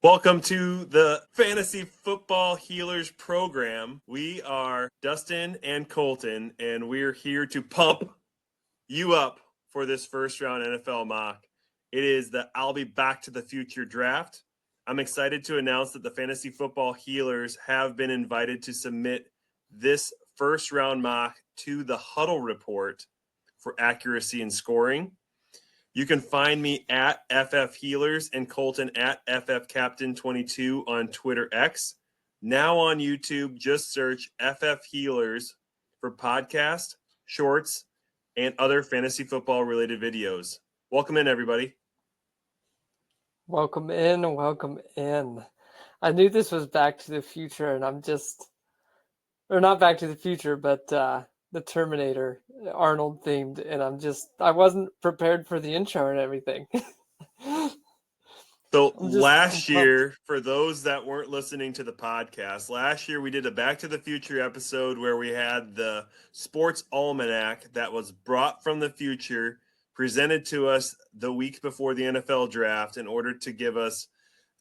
Welcome to the Fantasy Football Healers program. We are Dustin and Colton, and we're here to pump you up for this first round NFL mock. It is the I'll Be Back to the Future draft. I'm excited to announce that the Fantasy Football Healers have been invited to submit this first round mock to the Huddle Report for accuracy and scoring. You can find me at FFHEALERS and Colton at FFCaptain22 on Twitter X. Now on YouTube, just search FFHEALERS for podcast, shorts, and other fantasy football related videos. Welcome in, everybody. Welcome in, welcome in. I knew this was Back to the Future, and or not Back to the Future, but the Terminator, Arnold themed, and I wasn't prepared for the intro and everything. So last year, for those that weren't listening to the podcast, last year we did a Back to the Future episode where we had the sports almanac that was brought from the future, presented to us the week before the NFL draft in order to give us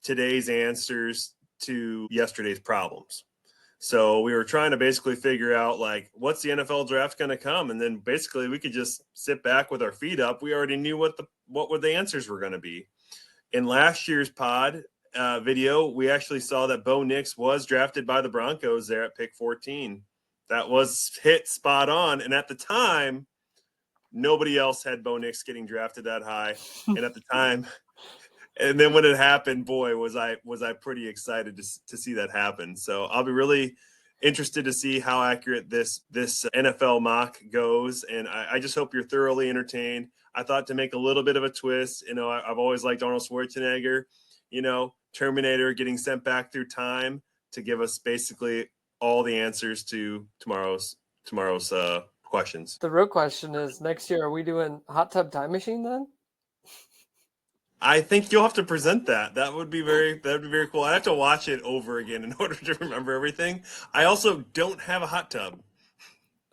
today's answers to yesterday's problems. So we were trying to basically figure out, like, what's the NFL draft going to come? And then basically we could just sit back with our feet up. We already knew what the answers were going to be. In last year's pod video, we actually saw that Bo Nix was drafted by the Broncos there at pick 14. That was hit spot on. And at the time, nobody else had Bo Nix getting drafted that high. And at the time, and then when it happened, boy, was I pretty excited to see that happen. So I'll be really interested to see how accurate this NFL mock goes. And I just hope you're thoroughly entertained. I thought to make a little bit of a twist, I've always liked Arnold Schwarzenegger, Terminator getting sent back through time to give us basically all the answers to tomorrow's questions. The real question is, next year, are we doing Hot Tub Time Machine then? I think you'll have to present that. That would be very cool. I have to watch it over again in order to remember everything. I also don't have a hot tub.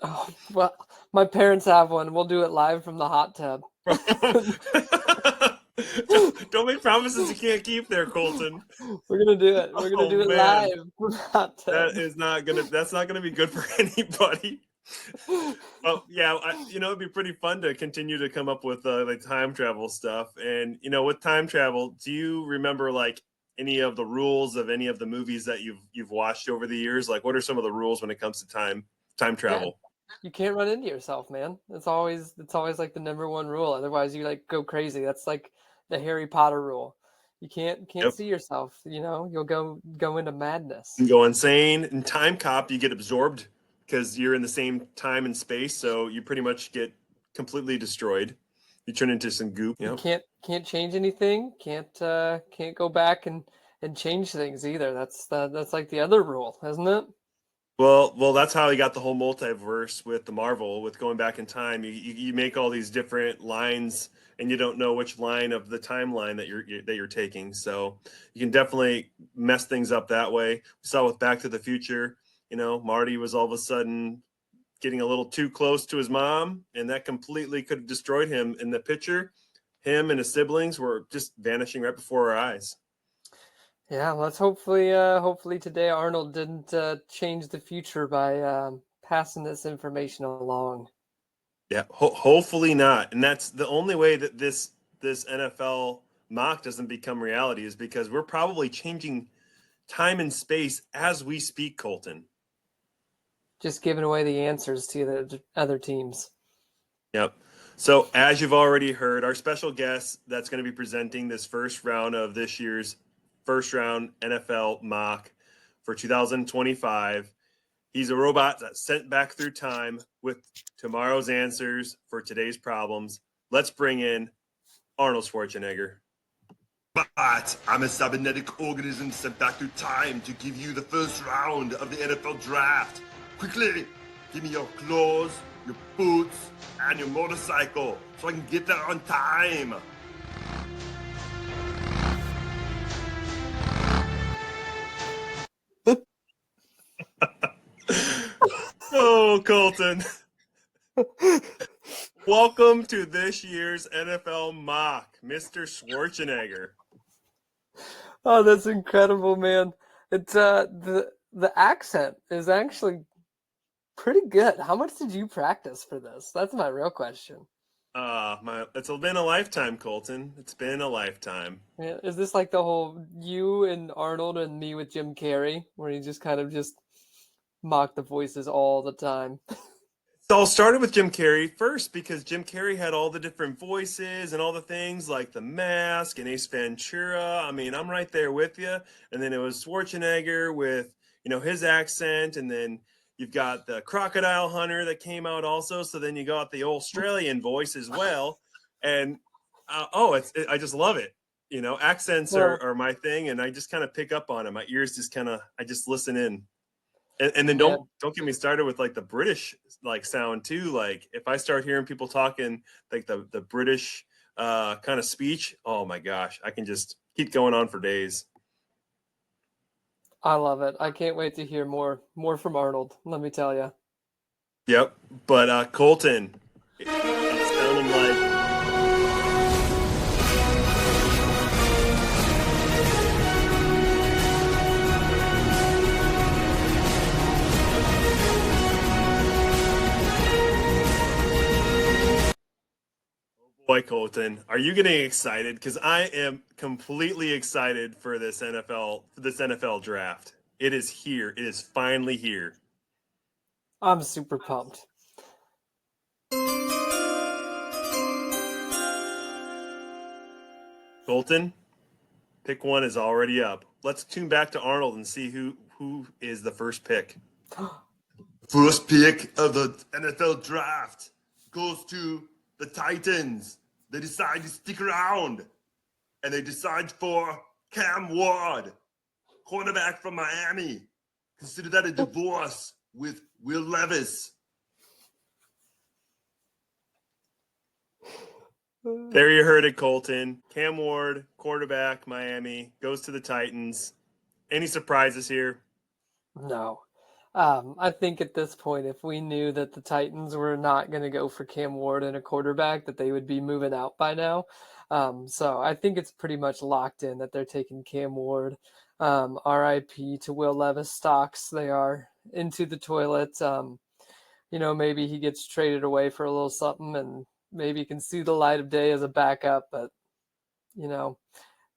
Oh, well, my parents have one. We'll do it live from the hot tub. Don't make promises you can't keep there, Colton. We're gonna do it. We're gonna do it live from the hot tub. That's not gonna be good for anybody. Oh yeah, it'd be pretty fun to continue to come up with like time travel stuff. And with time travel, do you remember like any of the rules of any of the movies that you've watched over the years? Like, what are some of the rules when it comes to time travel? Yeah, you can't run into yourself, man. It's always like the number one rule. Otherwise, you like go crazy. That's like the Harry Potter rule. You can't see yourself. You'll go into madness. You go insane. In Time Cop, you get absorbed because you're in the same time and space, so you pretty much get completely destroyed. You turn into some goop. You can't change anything. Can't go back and change things either. That's like the other rule, isn't it? Well, that's how you got the whole multiverse with the Marvel, with going back in time. You make all these different lines, and you don't know which line of the timeline that you're taking. So you can definitely mess things up that way. We saw with Back to the Future. Marty was all of a sudden getting a little too close to his mom, and that completely could have destroyed him in the picture. Him and his siblings were just vanishing right before our eyes. Yeah, let's hopefully today Arnold didn't change the future by passing this information along. Yeah, hopefully not. And that's the only way that this NFL mock doesn't become reality, is because we're probably changing time and space as we speak, Colton. Just giving away the answers to the other teams. Yep. So as you've already heard, our special guest that's going to be presenting this first round of this year's first round NFL mock for 2025. He's a robot that's sent back through time with tomorrow's answers for today's problems. Let's bring in Arnold Schwarzenegger. But I'm a cybernetic organism sent back through time to give you the first round of the NFL draft. Quickly, give me your clothes, your boots, and your motorcycle so I can get there on time. Oh, Colton. Welcome to this year's NFL mock, Mr. Schwarzenegger. Oh, that's incredible, man. It's the accent is actually pretty good. How much did you practice for this? That's my real question. It's been a lifetime, Colton. It's been a lifetime. Yeah, is this like the whole you and Arnold and me with Jim Carrey, where you just kind of just mock the voices all the time? It all started with Jim Carrey first because Jim Carrey had all the different voices and all the things like The Mask and Ace Ventura. I mean, I'm right there with you. And then it was Schwarzenegger with, his accent. And then you've got the Crocodile Hunter that came out also. So then you got the Australian voice as well. And I just love it. Accents Well, are my thing. And I just kind of pick up on it. My ears just I just listen in. And then man, don't get me started with like the British like sound too. Like if I start hearing people talking like the British kind of speech, oh my gosh, I can just keep going on for days. I love it. I can't wait to hear more from Arnold. Let me tell you. Yep. But Colton, it's sounding like boy, Colton, are you getting excited? Because I am completely excited for this NFL draft. It is here. It is finally here. I'm super pumped. Colton, pick one is already up. Let's tune back to Arnold and see who is the first pick. First pick of the NFL draft goes to the Titans. They decide to stick around, and they decide for Cam Ward, cornerback from Miami. Consider that a divorce with Will Levis. There you heard it, Colton. Cam Ward, quarterback, Miami, goes to the Titans. Any surprises here? No. I think at this point, if we knew that the Titans were not going to go for Cam Ward and a quarterback, that they would be moving out by now. So I think it's pretty much locked in that they're taking Cam Ward. RIP to Will Levis stocks. They are into the toilet. Maybe he gets traded away for a little something and maybe can see the light of day as a backup. But,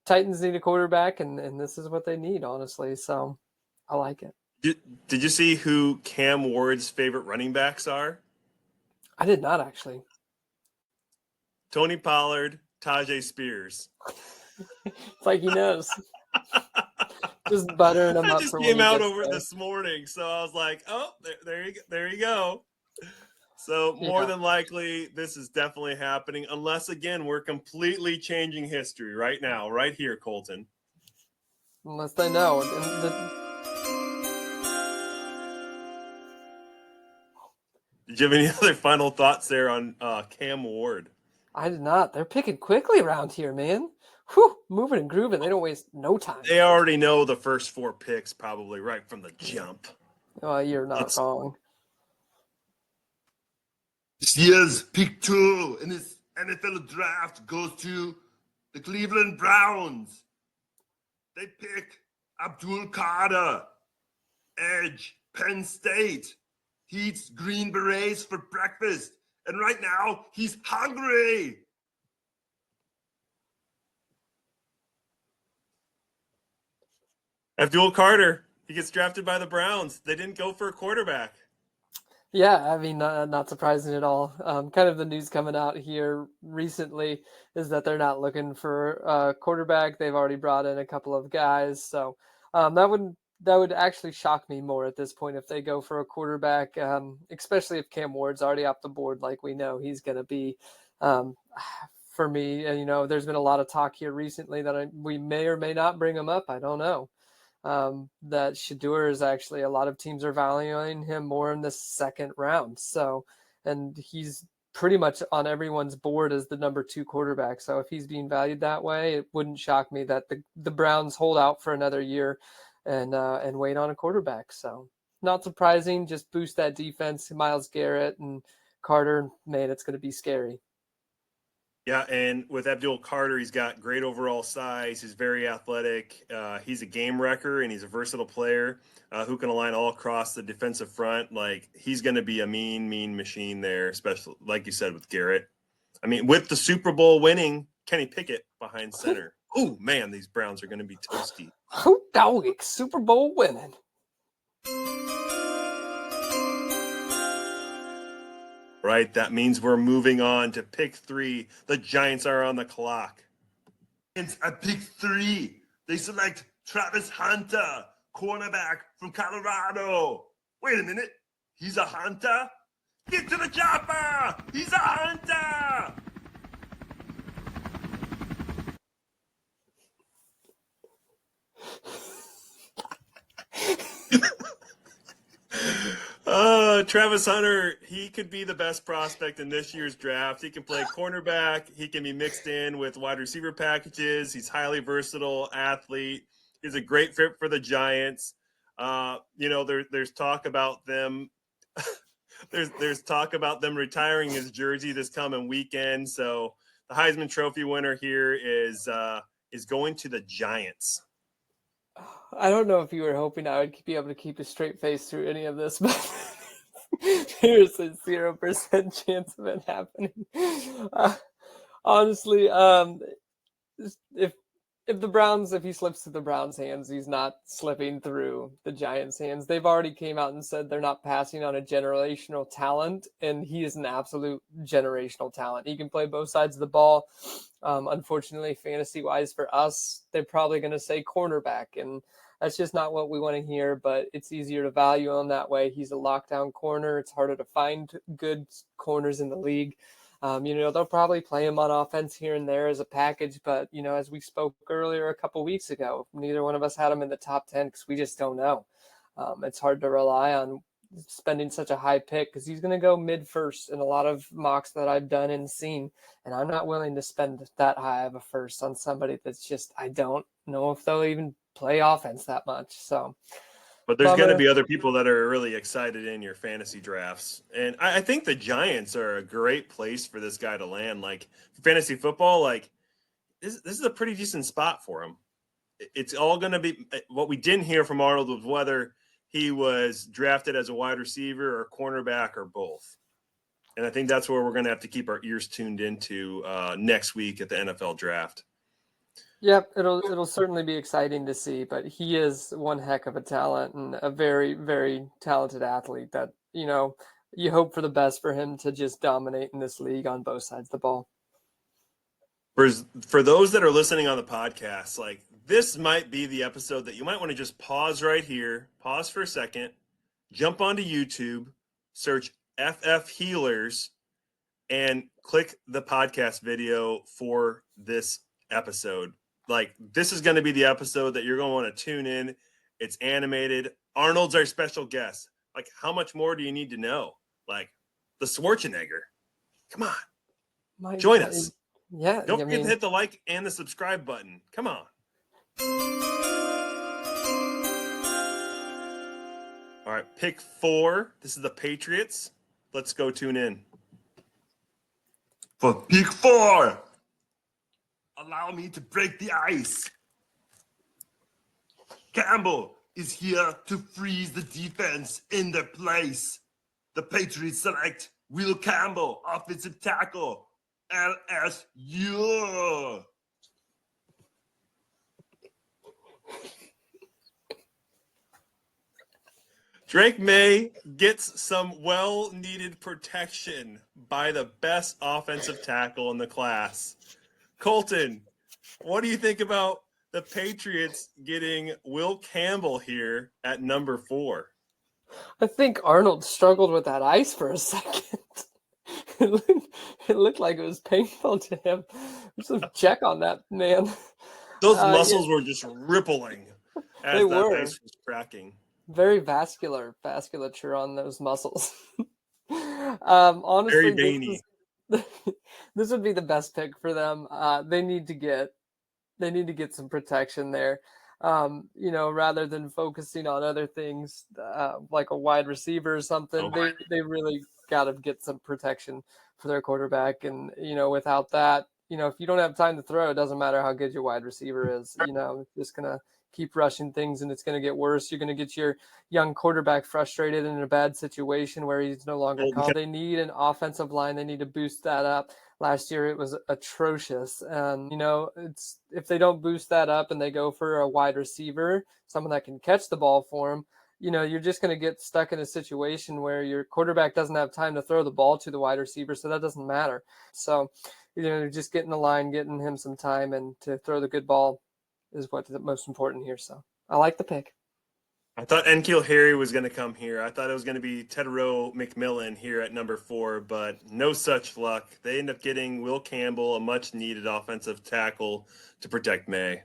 Titans need a quarterback, and this is what they need, honestly. So I like it. Did you see who Cam Ward's favorite running backs are? I did not actually. Tony Pollard, Tajay Spears. It's like he knows. Just buttering him That up just for when came he out gets over there. this morning, so I was like, "Oh, there you go." So more Yeah. than likely, this is definitely happening, unless again we're completely changing history right now, right here, Colton. Unless they know. Did you have any other final thoughts there on Cam Ward? I did not. They're picking quickly around here, man. Whew, moving and grooving. They don't waste no time. They already know the first 4 picks probably right from the jump. You're not wrong. This year's pick 2 in this NFL draft goes to the Cleveland Browns. They pick Abdul Carter, edge, Penn State. He eats green berets for breakfast, and right now he's hungry. Abdul Carter, he gets drafted by the Browns. They didn't go for a quarterback. Yeah, I mean, not surprising at all. Kind of the news coming out here recently is that they're not looking for a quarterback. They've already brought in a couple of guys, so that would actually shock me more at this point if they go for a quarterback, especially if Cam Ward's already off the board, like we know he's going to be. For me, there's been a lot of talk here recently that we may or may not bring him up. I don't know. That Shador is actually, a lot of teams are valuing him more in the second round. So, and he's pretty much on everyone's board as the number 2 quarterback. So if he's being valued that way, it wouldn't shock me that the Browns hold out for another year and wait on a quarterback. So not surprising, just boost that defense. Myles Garrett and Carter, man, it's going to be scary. Yeah, and with Abdul Carter, he's got great overall size. He's very athletic. He's a game wrecker, and he's a versatile player who can align all across the defensive front. Like, he's going to be a mean machine there, especially, like you said, with Garrett. I mean, with the Super Bowl winning Kenny Pickett behind center. Oh, man, these Browns are going to be toasty. Oh, doggy, Super Bowl winning. Right, that means we're moving on to pick 3. The Giants are on the clock. And at pick 3, they select Travis Hunter, cornerback from Colorado. Wait a minute, he's a hunter? Get to the chopper! He's a hunter! Travis Hunter, he could be the best prospect in this year's draft. He can play cornerback. He can be mixed in with wide receiver packages. He's highly versatile athlete. He's a great fit for the Giants. There's talk about them. there's talk about them retiring his jersey this coming weekend. So the Heisman Trophy winner here is going to the Giants. I don't know if you were hoping I would be able to keep a straight face through any of this, but there's a 0% chance of it happening. Honestly, if he slips through the Browns' hands, he's not slipping through the Giants' hands. They've already came out and said they're not passing on a generational talent, and he is an absolute generational talent. He can play both sides of the ball. Unfortunately, fantasy-wise for us, they're probably going to say cornerback, and that's just not what we want to hear, but it's easier to value him that way. He's a lockdown corner. It's harder to find good corners in the league. They'll probably play him on offense here and there as a package, but, as we spoke earlier a couple weeks ago, neither one of us had him in the top 10 because we just don't know. It's hard to rely on spending such a high pick because he's going to go mid-first in a lot of mocks that I've done and seen, and I'm not willing to spend that high of a first on somebody that's just, I don't know if they'll even play offense that much. So, but there's going to be other people that are really excited in your fantasy drafts. And I think the Giants are a great place for this guy to land. Like, fantasy football, like, this is a pretty decent spot for him. It's all going to be – what we didn't hear from Arnold was whether he was drafted as a wide receiver or cornerback or both. And I think that's where we're going to have to keep our ears tuned into next week at the NFL draft. Yep, it'll certainly be exciting to see, but he is one heck of a talent and a very, very talented athlete that, you hope for the best for him to just dominate in this league on both sides of the ball. For those that are listening on the podcast, like, this might be the episode that you might want to just pause right here, pause for a second, jump onto YouTube, search FFHEALERS, and click the podcast video for this episode. Like, this is going to be the episode that you're going to want to tune in. It's animated. Arnold's our special guest. Like, how much more do you need to know? Like, the Schwarzenegger. Come on. Join us. Yeah. Don't forget to hit the like and the subscribe button. Come on. All right, pick 4. This is the Patriots. Let's go tune in. For pick 4, allow me to break the ice. Campbell is here to freeze the defense in their place. The Patriots select Will Campbell, offensive tackle, LSU. Drake May gets some well-needed protection by the best offensive tackle in the class. Colton, what do you think about the Patriots getting Will Campbell here at number 4? I think Arnold struggled with that ice for a second. It looked like it was painful to him. Just check on that, man. Those muscles were just rippling as that ice was cracking. Very vasculature on those muscles. Honestly, very veiny. This would be the best pick for them. They need to get some protection there. Rather than focusing on other things like a wide receiver or something, they really got to get some protection for their quarterback. And without that, if you don't have time to throw, it doesn't matter how good your wide receiver is. It's just going to keep rushing things, and it's going to get worse. You're going to get your young quarterback frustrated in a bad situation where he's no longer called. They need an offensive line. They need to boost that up. Last year, it was atrocious. And, it's if they don't boost that up and they go for a wide receiver, someone that can catch the ball for them, you're just going to get stuck in a situation where your quarterback doesn't have time to throw the ball to the wide receiver, so that doesn't matter. So, just getting the line, getting him some time, and to throw the good ball is what's most important here. So I like the pick. I thought N'Keal Harry was going to come here. I thought it was going to be Tedero McMillan here at number 4, but no such luck. They end up getting Will Campbell, a much-needed offensive tackle to protect May.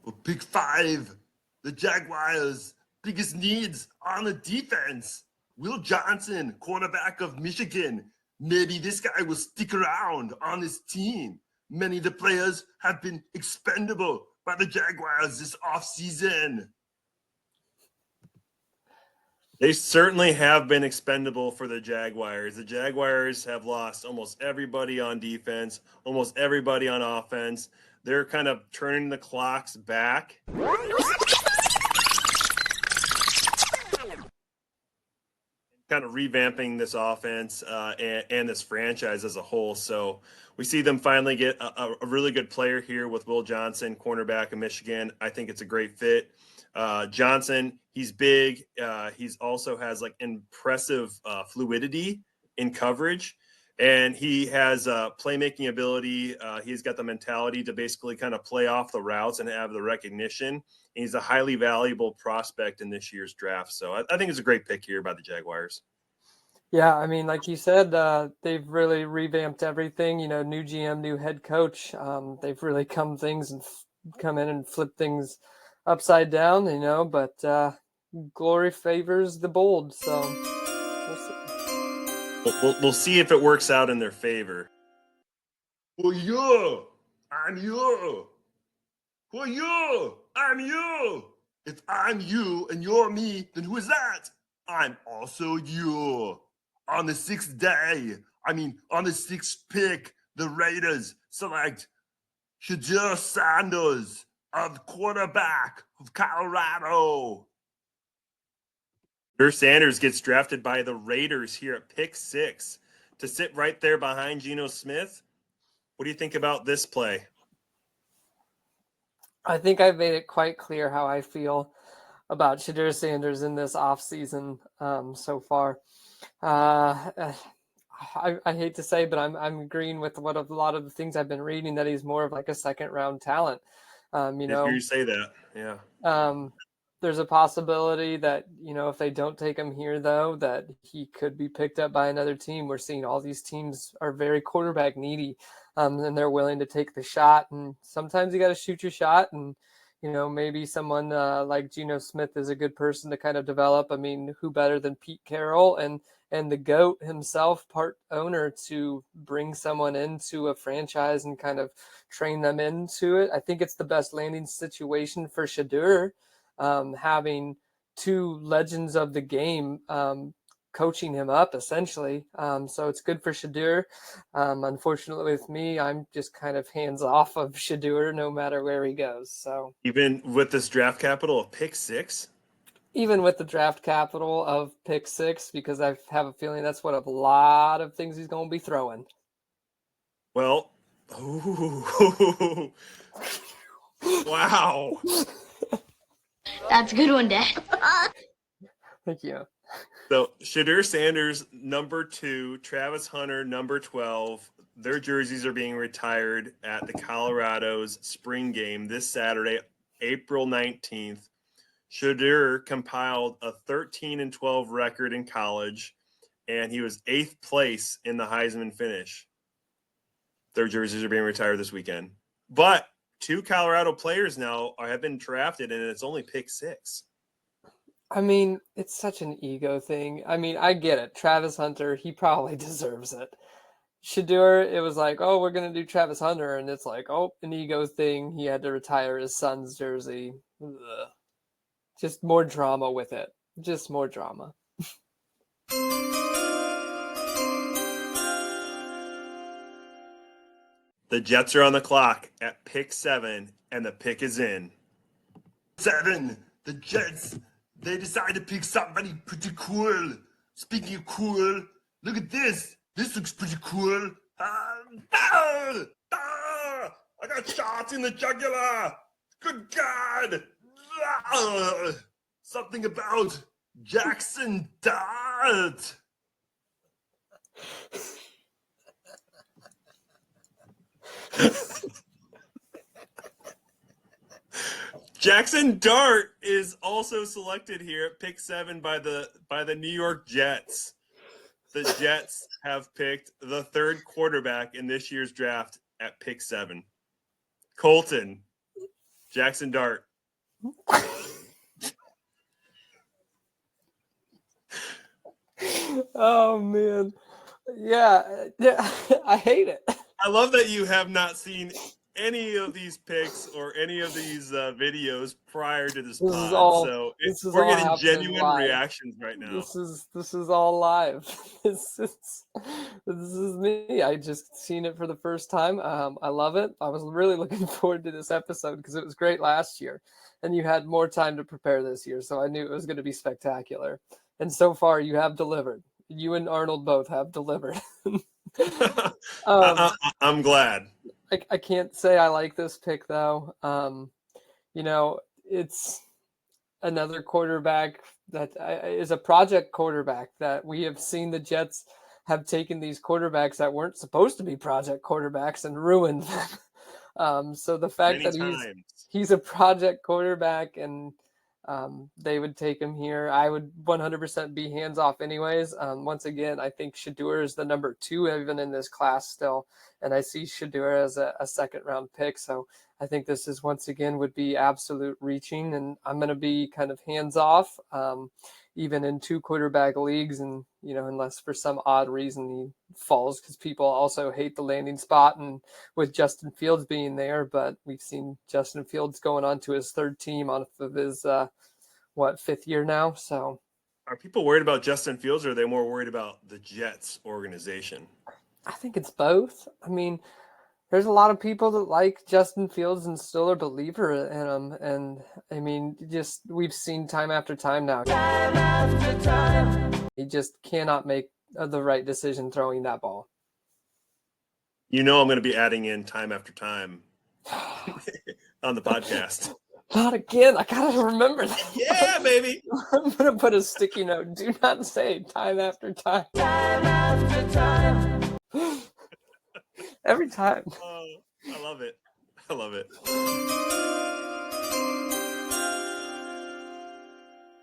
Well, pick 5. The Jaguars' biggest needs on the defense. Will Johnson, cornerback of Michigan. Maybe this guy will stick around on his team. Many of the players have been expendable by the Jaguars this offseason. They certainly have been expendable for the Jaguars. The Jaguars have lost almost everybody on defense, almost everybody on offense. They're kind of turning the clocks back. Kind of revamping this offense and this franchise as a whole. So we see them finally get a really good player here with Will Johnson, cornerback of Michigan. I think it's a great fit. Johnson, he's big. He's also has like impressive fluidity in coverage, and he has playmaking ability. He's got the mentality to basically kind of play off the routes and have the recognition. And he's a highly valuable prospect in this year's draft. So I think it's a great pick here by the Jaguars. Yeah, I mean, like you said, they've really revamped everything. New GM, new head coach. They've really come in and flipped things upside down. But glory favors the bold. So we'll see. We'll see if it works out in their favor. Well, you, I'm you. Well, you, I'm you. If I'm you and you're me, then who is that? I'm also you. On the 6th pick, the Raiders select Shedeur Sanders, of quarterback of Colorado. Shedeur Sanders gets drafted by the Raiders here at pick 6 to sit right there behind Geno Smith. What do you think about this play? I think I've made it quite clear how I feel about Shedeur Sanders in this offseason so far. I hate to say, but I'm agreeing with what a lot of the things I've been reading, that he's more of like a second-round talent. I hear you say that, yeah. There's a possibility that, if they don't take him here, though, that he could be picked up by another team. We're seeing all these teams are very quarterback needy, and they're willing to take the shot. And sometimes you got to shoot your shot. And, maybe someone like Geno Smith is a good person to kind of develop. I mean, who better than Pete Carroll and the GOAT himself, part owner, to bring someone into a franchise and kind of train them into it. I think it's the best landing situation for Shedeur. Having 2 legends of the game coaching him up, essentially. So it's good for Shedeur. Unfortunately, with me, I'm just kind of hands off of Shedeur no matter where he goes. So even with this draft capital of pick 6? Even with the draft capital of pick 6, because I have a feeling that's what a lot of things he's going to be throwing. Well, wow. That's a good one, Dad. Thank you. So Shedeur Sanders, number 2, Travis Hunter, number 12. Their jerseys are being retired at the Colorado's spring game this Saturday, April 19th. Shedeur compiled a 13-12 record in college, and he was 8th place in the Heisman finish. Their jerseys are being retired this weekend. But 2 Colorado players now have been drafted, and it's only pick 6. I mean, it's such an ego thing. I mean, I get it. Travis Hunter, he probably deserves it. Shedeur, it was like, oh, we're going to do Travis Hunter, and it's like, oh, an ego thing. He had to retire his son's jersey. Ugh. Just more drama with it. Just more drama. The Jets are on the clock at pick 7, and the pick is in. 7. The Jets, they decide to pick somebody pretty cool. Speaking of cool, look at this. This looks pretty cool. I got shot in the jugular. Good God. Something about Jackson Dart. Jackson Dart is also selected here at pick 7 by the New York Jets. The Jets have picked the third quarterback in this year's draft at pick 7. Colton, Jackson Dart. Oh man, yeah, I hate it. I love that you have not seen any of these picks or any of these videos prior to this pod. We're getting genuine reactions right now. This is all live. This is me. I just seen it for the first time. I love it. I was really looking forward to this episode because it was great last year, and you had more time to prepare this year, so I knew it was going to be spectacular. And so far, you have delivered. You and Arnold both have delivered. I'm glad. I can't say I like this pick though. It's another quarterback that is a project quarterback that we have seen the Jets have taken these quarterbacks that weren't supposed to be project quarterbacks and ruined them. So the fact that he's a project quarterback and they would take him here, I would 100% be hands off anyways. Once again, I think Shedeur is the number 2 even in this class still, and I see Shedeur as a second round pick. So I think this is once again would be absolute reaching, and I'm going to be kind of hands off, even in 2 quarterback leagues, and unless for some odd reason he falls because people also hate the landing spot, and with Justin Fields being there, but we've seen Justin Fields going on to his 3rd team off of his 5th year now. So are people worried about Justin Fields, or are they more worried about the Jets organization? I think it's both. I mean, there's a lot of people that like Justin Fields and still are a believer in him. And I mean, just we've seen time after time now. Time after time. He just cannot make the right decision throwing that ball. I'm going to be adding in time after time on the podcast. Not again. I got to remember that. Yeah, baby. I'm going to put a sticky note. Do not say time after time. Time after time. Every time. I love it. I love it.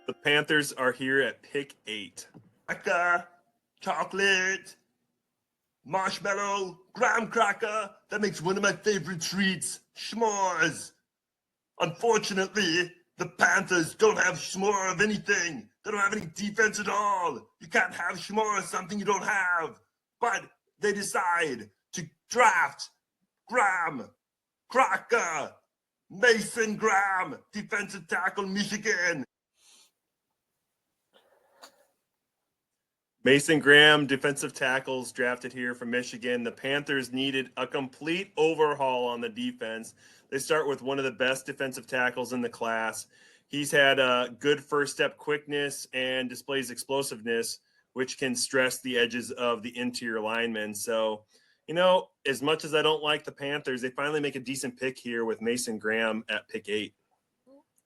The Panthers are here at pick 8. Chocolate, marshmallow, graham cracker. That makes one of my favorite treats, s'mores. Unfortunately, the Panthers don't have s'more of anything. They don't have any defense at all. You can't have s'more of something you don't have. But they decide to draft Graham Cracker, Mason Graham, defensive tackle, Michigan. Mason Graham, defensive tackles drafted here from Michigan. The Panthers needed a complete overhaul on the defense. They start with one of the best defensive tackles in the class. He's had a good first step quickness and displays explosiveness, which can stress the edges of the interior linemen. So, as much as I don't like the Panthers, they finally make a decent pick here with Mason Graham at pick 8.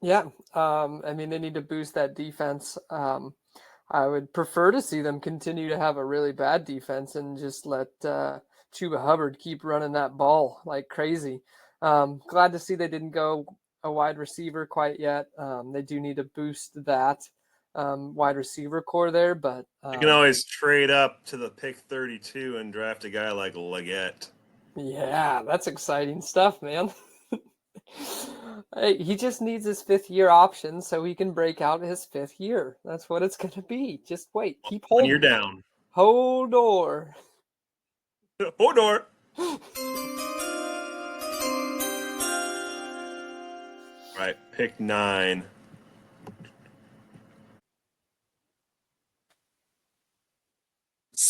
Yeah. I mean, they need to boost that defense. I would prefer to see them continue to have a really bad defense and just let Chuba Hubbard keep running that ball like crazy. Glad to see they didn't go a wide receiver quite yet. They do need to boost that wide receiver core there, but you can always trade up to the pick 32 and draft a guy like Leggett. Yeah, that's exciting stuff, man. Hey, he just needs his 5th year option so he can break out his 5th year. That's what it's going to be. Just wait. Keep holding. You're down. Hold door. Hold door. Right, pick 9.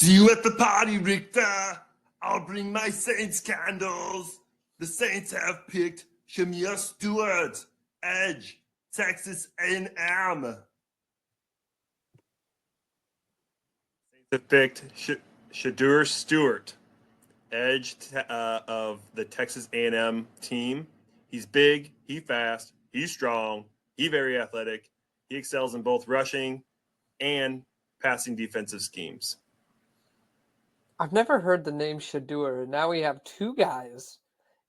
See you at the party, Richter. I'll bring my Saints candles. The Saints have picked Shamir Stewart, edge, Texas A&M. Saints have picked Shadur Stewart, edge of the Texas A&M team. He's big, he's fast, he's strong, he's very athletic. He excels in both rushing and passing defensive schemes. I've never heard the name Shadur. Now we have two guys.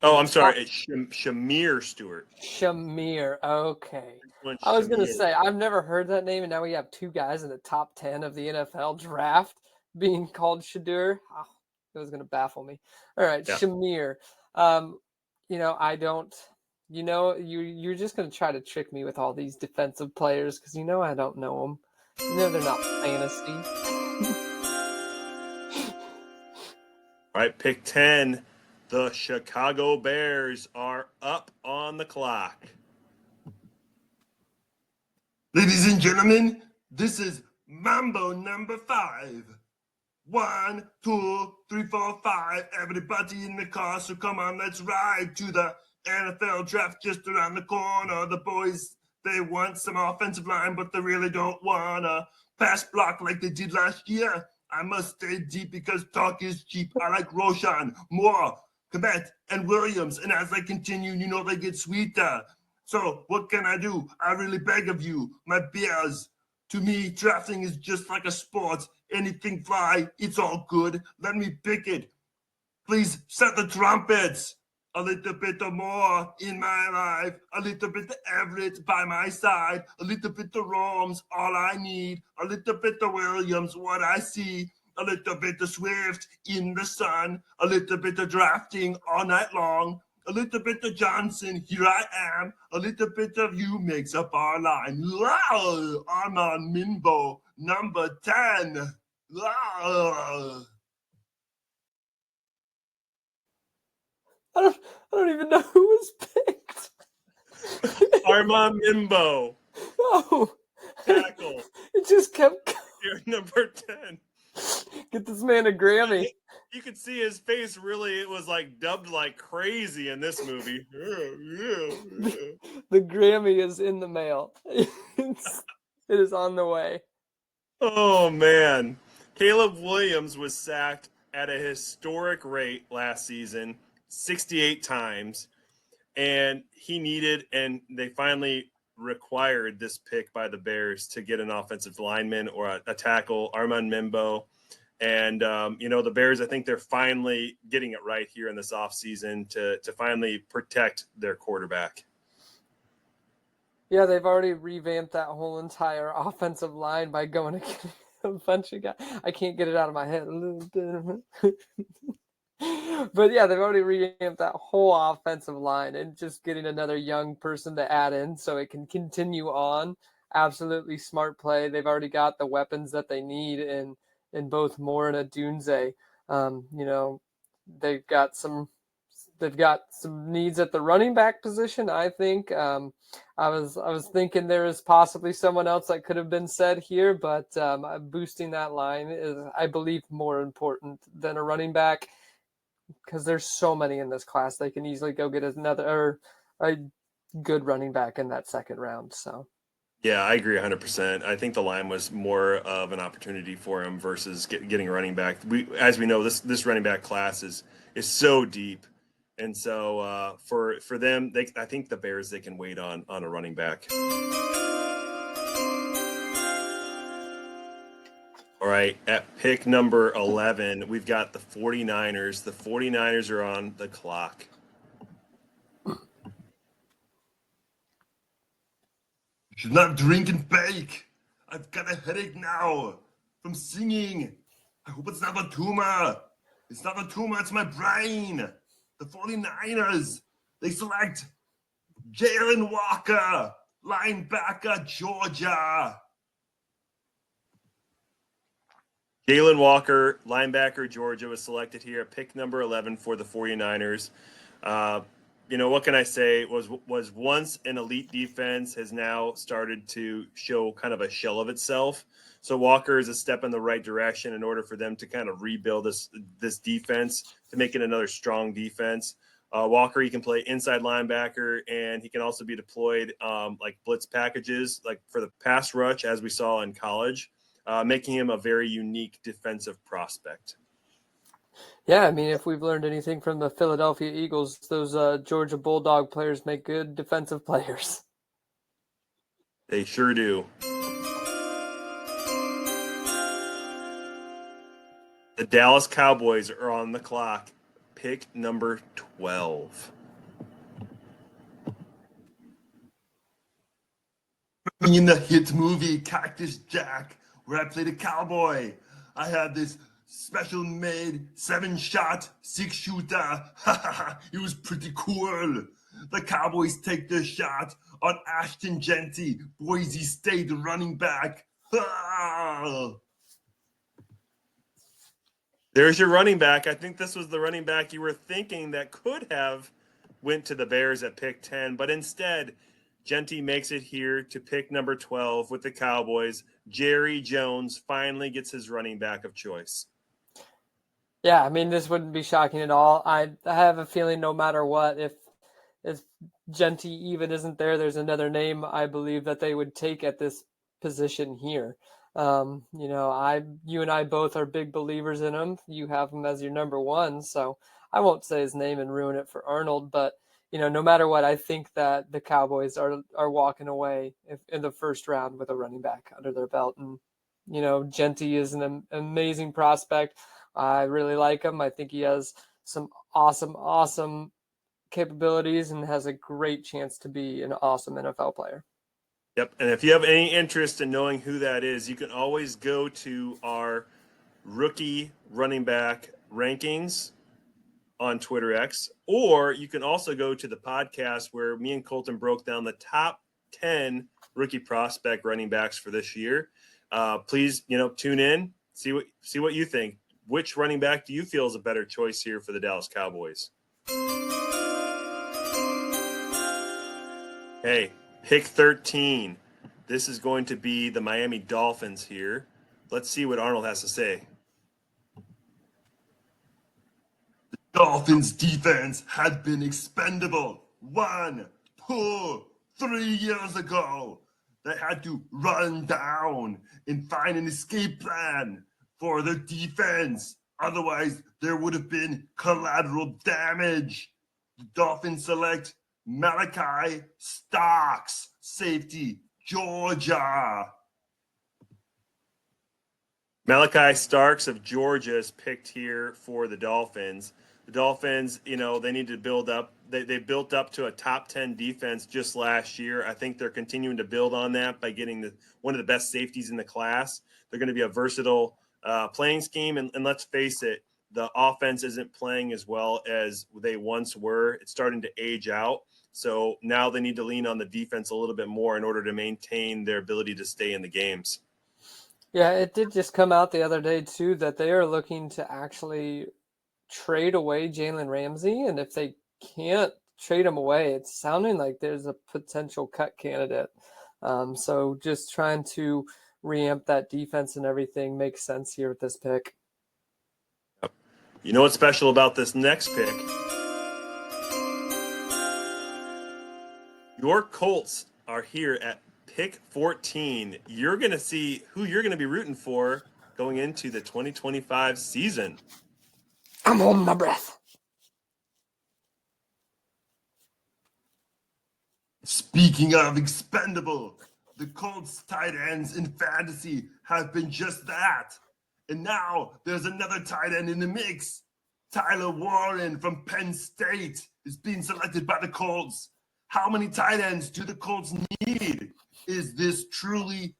Oh, I'm sorry. It's Shamir Stewart. Shamir. Okay. I was going to say, I've never heard that name, and now we have two guys in the top 10 of the NFL draft being called Shadur. Oh, it was going to baffle me. All right, yeah. Shamir. I don't, you're just going to try to trick me with all these defensive players because I don't know them. They're not fantasy. All right, pick 10. The Chicago Bears are up on the clock. Ladies and gentlemen, this is Mambo number 5. 1, 2, 3, 4, 5. Everybody in the car, so come on, let's ride to the NFL draft just around the corner. The boys, they want some offensive line, but they really don't want to pass block like they did last year. I must stay deep because talk is cheap. I like Roshan, Moore, Komet, and Williams. And as I continue, they get sweeter. So what can I do? I really beg of you, my Bears. To me, drafting is just like a sport. Anything fly, it's all good. Let me pick it. Please set the trumpets. A little bit more in my life. A little bit of Everett by my side. A little bit of Rome's all I need. A little bit of Williams, what I see. A little bit of Swift in the sun. A little bit of drafting all night long. A little bit of Johnson, here I am. A little bit of you makes up our line. Wow, Armand Minbo, number 10. Wow. I don't even know who was picked. Armand Mimbo. Oh. Tackle. It just kept going. You're number 10. Get this man a Grammy. You could see his face really, it was like dubbed like crazy in this movie. The Grammy is in the mail. It is on the way. Oh, man. Caleb Williams was sacked at a historic rate last season, 68 times. And they finally required this pick by the Bears to get an offensive lineman or a tackle, Armand Mimbo. And, the Bears, I think they're finally getting it right here in this offseason to finally protect their quarterback. Yeah, they've already revamped that whole entire offensive line by going to a bunch of guys. I can't get it out of my head. But yeah, they've already revamped that whole offensive line and just getting another young person to add in so it can continue on. Absolutely smart play. They've already got the weapons that they need in both Moore and Adunze. They've got some needs at the running back position. I think I was thinking there is possibly someone else that could have been said here, but boosting that line is, I believe, more important than a running back because there's so many in this class. They can easily go get a good running back in that second round. So. Yeah, I agree 100%. I think the line was more of an opportunity for him versus getting a running back. As we know, this running back class is so deep, and so for them, I think the Bears, they can wait on a running back. All right, at pick number 11, we've got the 49ers. The 49ers are on the clock. Should not drink and bake. I've got a headache now from singing. I hope it's not a tumor. It's not a tumor, it's my brain. The 49ers, they select Jalen Walker, linebacker, Georgia. Jalen Walker, linebacker, Georgia, was selected here at pick number 11 for the 49ers. what can I say? Was once an elite defense, has now started to show kind of a shell of itself. So Walker is a step in the right direction in order for them to kind of rebuild this defense to make it another strong defense. Walker, he can play inside linebacker, and he can also be deployed like blitz packages, like for the pass rush, as we saw in college, making him a very unique defensive prospect. Yeah, I mean, if we've learned anything from the Philadelphia Eagles, those Georgia Bulldog players make good defensive players. They sure do. The Dallas Cowboys are on the clock. Pick number 12. In the hit movie Cactus Jack, where I played a cowboy, I had this special made 7-shot 6-shooter. It was pretty cool. The Cowboys take their shot on Ashton Genty, Boise State running back. There's your running back. I think this was the running back you were thinking that could have went to the Bears at pick 10, but instead, Genty makes it here to pick number 12 with the Cowboys. Jerry Jones finally gets his running back of choice. Yeah, I mean, this wouldn't be shocking at all. I have a feeling no matter what, if Genty even isn't there, there's another name I believe that they would take at this position here. You and I both are big believers in him. You have him as your number one, so I won't say his name and ruin it for Arnold, but no matter what, I think that the Cowboys are walking away in the first round with a running back under their belt. And, Genty is an amazing prospect. I really like him. I think he has some awesome capabilities and has a great chance to be an awesome NFL player. Yep. And if you have any interest in knowing who that is, you can always go to our rookie running back rankings on Twitter X, or you can also go to the podcast where me and Colton broke down the top 10 rookie prospect running backs for this year. Please, tune in, see what you think. Which running back do you feel is a better choice here for the Dallas Cowboys? Hey, pick 13. This is going to be the Miami Dolphins here. Let's see what Arnold has to say. Dolphins defense had been expendable 1, 2, 3 years ago. They had to run down and find an escape plan for their defense. Otherwise, there would have been collateral damage. The Dolphins select Malachi Starks, safety, Georgia. Malachi Starks of Georgia is picked here for the Dolphins. The Dolphins, they need to build up. They built up to a top 10 defense just last year. I think they're continuing to build on that by getting one of the best safeties in the class. They're going to be a versatile playing scheme. And let's face it, the offense isn't playing as well as they once were. It's starting to age out. So now they need to lean on the defense a little bit more in order to maintain their ability to stay in the games. Yeah, it did just come out the other day, too, that they are looking to actually trade away Jalen Ramsey. And if they can't trade him away, it's sounding like there's a potential cut candidate. So just trying to reamp that defense and everything makes sense here with this pick. You know what's special about this next pick? Your Colts are here at pick 14. You're going to see who you're going to be rooting for going into the 2025 season. I'm holding my breath. Speaking of expendable, the Colts tight ends in fantasy have been just that. And now there's another tight end in the mix. Tyler Warren from Penn State is being selected by the Colts. How many tight ends do the Colts need? Is this truly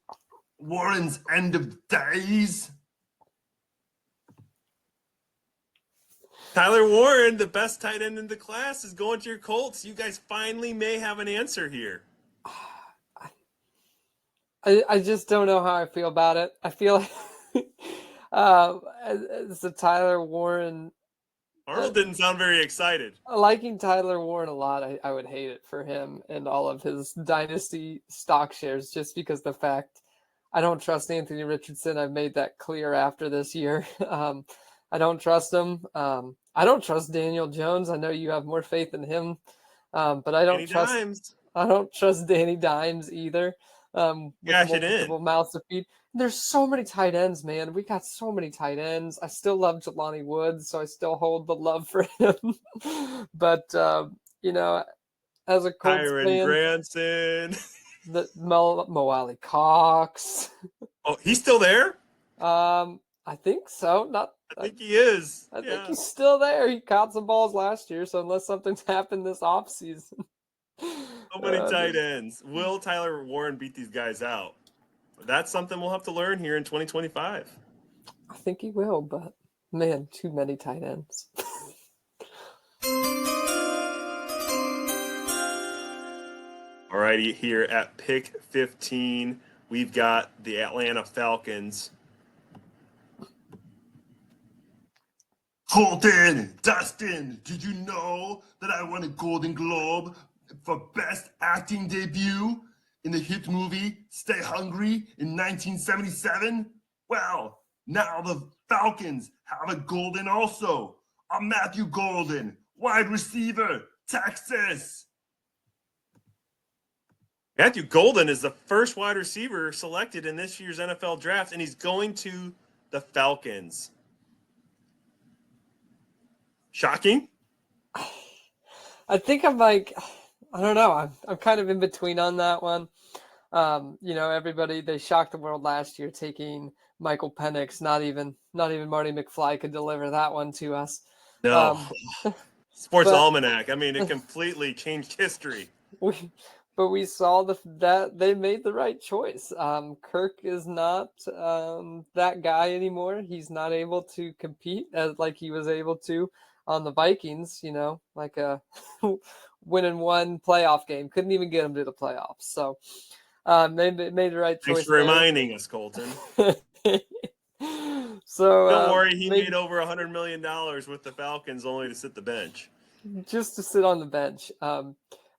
Warren's end of days? Tyler Warren, the best tight end in the class, is going to your Colts. You guys finally may have an answer here. I just don't know how I feel about it. I feel like as the Tyler Warren Arnold didn't sound very excited. Liking Tyler Warren a lot, I would hate it for him and all of his dynasty stock shares just because the fact I don't trust Anthony Richardson. I've made that clear after this year. I don't trust him. I don't trust Daniel Jones. I know you have more faith in him, but I don't trust. Dimes. I don't trust Danny Dimes either. With Cash it multiple in. mouths to feed. There's so many tight ends, man. We got so many tight ends. I still love Jelani Woods, so I still hold the love for him. But as a Colts Kyron fan, Granson. the Mo Cox. Oh, he's still there? I think so. I think he is. I Yeah. think he's still there. He caught some balls last year, so unless something's happened this offseason. So many tight ends. Will Tyler Warren beat these guys out? That's something we'll have to learn here in 2025. I think he will, but man, too many tight ends. All righty, here at pick 15, we've got the Atlanta Falcons. Colton, Dustin, did you know that I won a Golden Globe for Best Acting Debut in the hit movie Stay Hungry in 1977? Well, now the Falcons have a Golden also. I'm Matthew Golden, wide receiver, Texas. Matthew Golden is the first wide receiver selected in this year's NFL draft, and he's going to the Falcons. Shocking? I think I'm like, I don't know. I'm kind of in between on that one. Everybody, they shocked the world last year taking Michael Penix. Not even Marty McFly could deliver that one to us. No. Sports but- Almanac. I mean, it completely changed history. But we saw that they made the right choice. Kirk is not that guy anymore. He's not able to compete like he was able to on the Vikings, like a winning one playoff game. Couldn't even get him to the playoffs. So they made the right choice. Thanks for reminding us, Colton. So don't worry, he made over $100 million with the Falcons only to sit the bench. Just to sit on the bench.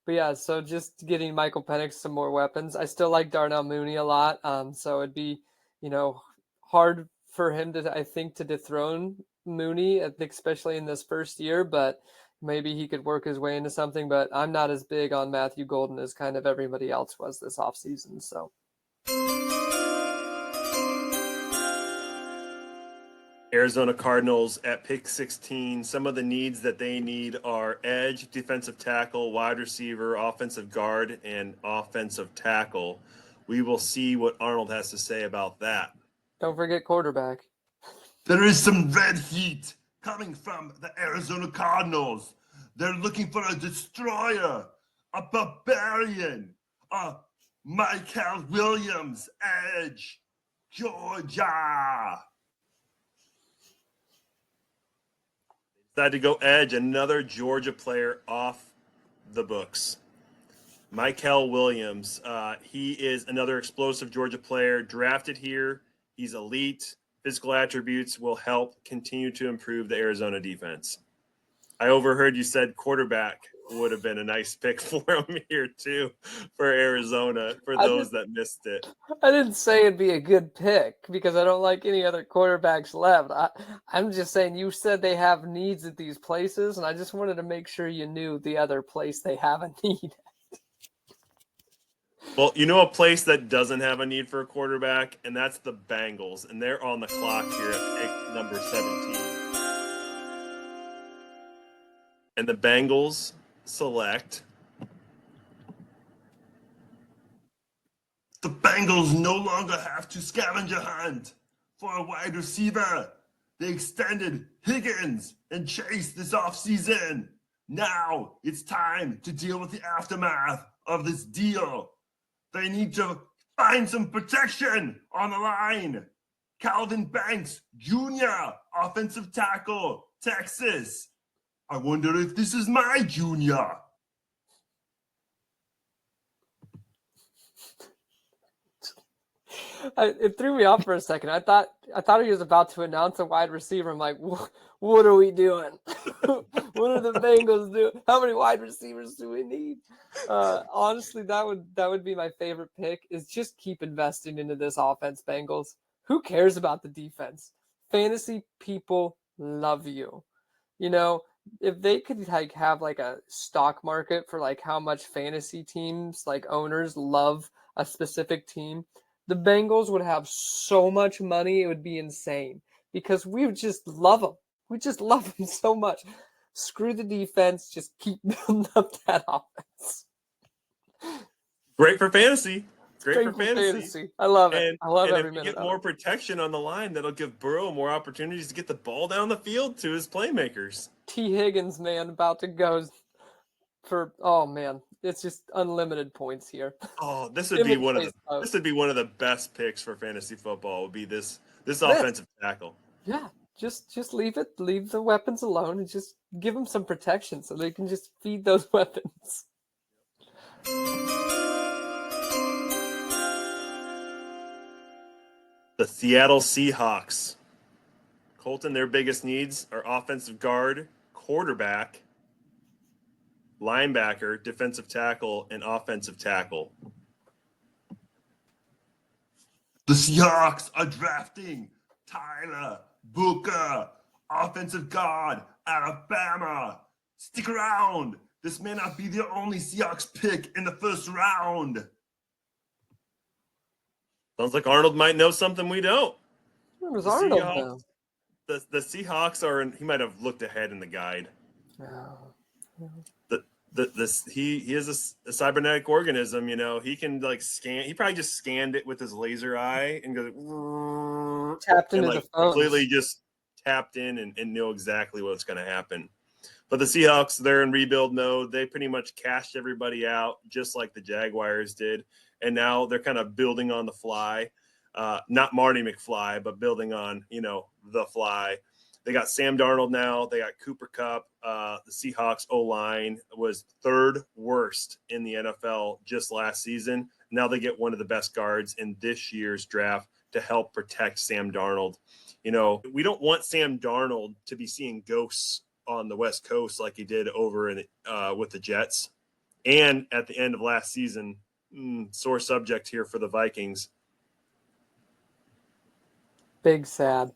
But yeah, so just getting Michael Penix some more weapons. I still like Darnell Mooney a lot. So it'd be, hard for him to dethrone Mooney, I think, especially in this first year, but maybe he could work his way into something. But I'm not as big on Matthew Golden as kind of everybody else was this offseason. So. Arizona Cardinals at pick 16. Some of the needs that they need are edge, defensive tackle, wide receiver, offensive guard, and offensive tackle. We will see what Arnold has to say about that. Don't forget quarterback. There is some red heat coming from the Arizona Cardinals. They're looking for a destroyer, a barbarian, a Michael Williams edge, Georgia. Decided to go edge, another Georgia player off the books. Michael Williams. He is another explosive Georgia player drafted here. He's elite. Physical attributes will help continue to improve the Arizona defense. I overheard you said quarterback would have been a nice pick for him here too for Arizona, for those that missed it. I didn't say it'd be a good pick because I don't like any other quarterbacks left. I'm just saying you said they have needs at these places, and I just wanted to make sure you knew the other place they have a need. Well, you know a place that doesn't have a need for a quarterback, and that's the Bengals, and they're on the clock here at pick number 17. And the Bengals select. The Bengals no longer have to scavenger hunt for a wide receiver. They extended Higgins and Chase this offseason. Now it's time to deal with the aftermath of this deal. They need to find some protection on the line. Calvin Banks Jr., offensive tackle, Texas. I wonder if this is my junior. It threw me off for a second. I thought he was about to announce a wide receiver. I'm like, what are we doing? What are the Bengals doing? How many wide receivers do we need? Honestly, that would be my favorite pick. Is just keep investing into this offense, Bengals. Who cares about the defense? Fantasy people love you. You know, if they could like have like a stock market for like how much fantasy teams like owners love a specific team, the Bengals would have so much money, it would be insane because we would just love them. We just love them so much. Screw the defense, just keep building up that offense. Great for fantasy. Great Great for fantasy. fantasy. I love it. And, I love and every if you minute get of more it. protection on the line, that'll give Burrow more opportunities to get the ball down the field to his playmakers. T. Higgins, man, about to go for oh man, it's just unlimited points here. Oh, this would be one of the best picks for fantasy football. Would be this offensive tackle. Yeah, just leave the weapons alone, and just give them some protection so they can just feed those weapons. The Seattle Seahawks. Colton, their biggest needs are offensive guard, quarterback, linebacker, defensive tackle, and offensive tackle. The Seahawks are drafting Tyler Booker, offensive guard, Alabama. Stick around. This may not be the only Seahawks pick in the first round. Sounds like Arnold might know something we don't. Where was Arnold now? The Seahawks are. He might have looked ahead in the guide. He is a cybernetic organism. You know, he can like scan. He probably just scanned it with his laser eye and goes tapped into and, like, the phone. completely just tapped in and know exactly what's going to happen. But the Seahawks, they're in rebuild mode. They pretty much cashed everybody out, just like the Jaguars did. And now they're kind of building on the fly. Not Marty McFly, but building on, the fly. They got Sam Darnold now. They got Cooper Kupp. The Seahawks O-line was third worst in the NFL just last season. Now they get one of the best guards in this year's draft to help protect Sam Darnold. We don't want Sam Darnold to be seeing ghosts on the West Coast like he did over with the Jets. And at the end of last season, sore subject here for the Vikings. Big sad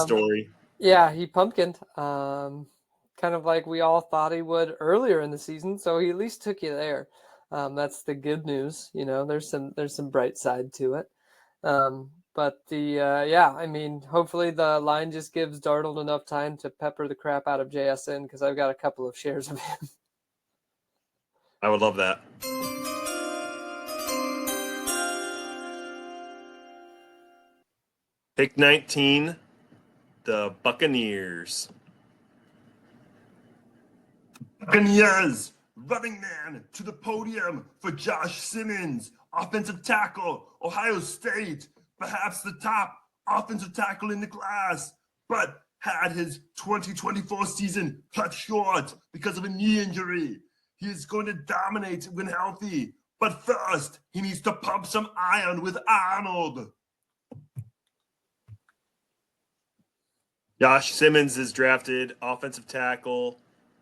story. Yeah, he pumpkined. Kind of like we all thought he would earlier in the season, so he at least took you there. That's the good news. There's some bright side to it. But hopefully the line just gives Darnold enough time to pepper the crap out of JSN because I've got a couple of shares of him. I would love that. Pick 19, the Buccaneers. Buccaneers, running man to the podium for Josh Simmons, offensive tackle, Ohio State, perhaps the top offensive tackle in the class, but had his 2024 season cut short because of a knee injury. He is going to dominate when healthy, but first, he needs to pump some iron with Arnold. Josh Simmons is drafted offensive tackle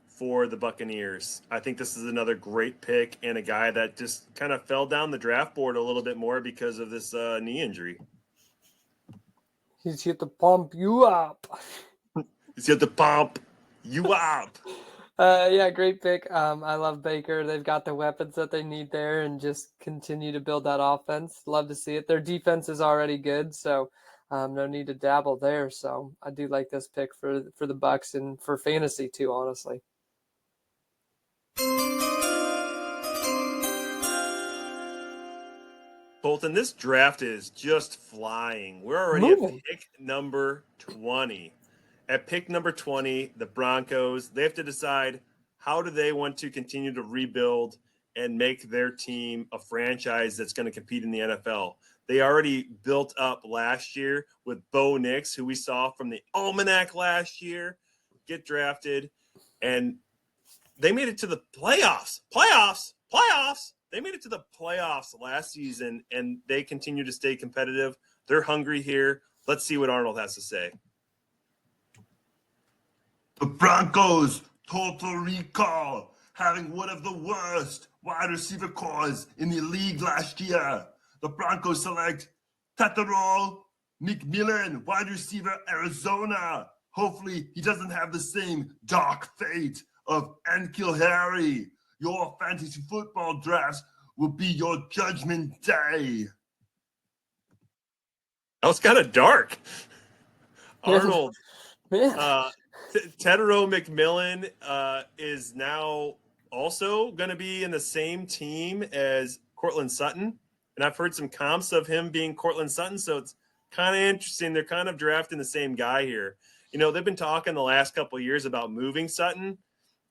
for the Buccaneers. I think this is another great pick and a guy that just kind of fell down the draft board a little bit more because of this knee injury. He's here to pump you up. He's here to pump you up. Yeah, great pick. I love Baker. They've got the weapons that they need there and just continue to build that offense. Love to see it. Their defense is already good, so no need to dabble there. So I do like this pick for the Bucs and for fantasy too, honestly. Bolton, this draft is just flying. We're already at pick number 20. At pick number 20, the Broncos, they have to decide how do they want to continue to rebuild and make their team a franchise that's going to compete in the NFL. They already built up last year with Bo Nix, who we saw from the Almanac last year, get drafted. And they made it to the playoffs. They made it to the playoffs last season, and they continue to stay competitive. They're hungry here. Let's see what Arnold has to say. The Broncos, total recall, having one of the worst wide receiver cores in the league last year. The Broncos select Tetherall McMillan, wide receiver, Arizona. Hopefully, he doesn't have the same dark fate of Enkil Harry. Your fantasy football drafts will be your judgment day. That was kind of dark. Arnold, Man. Tetero McMillan is now also going to be in the same team as Cortland Sutton. And I've heard some comps of him being Cortland Sutton, so it's kind of interesting. They're kind of drafting the same guy here. You know, they've been talking the last couple of years about moving Sutton.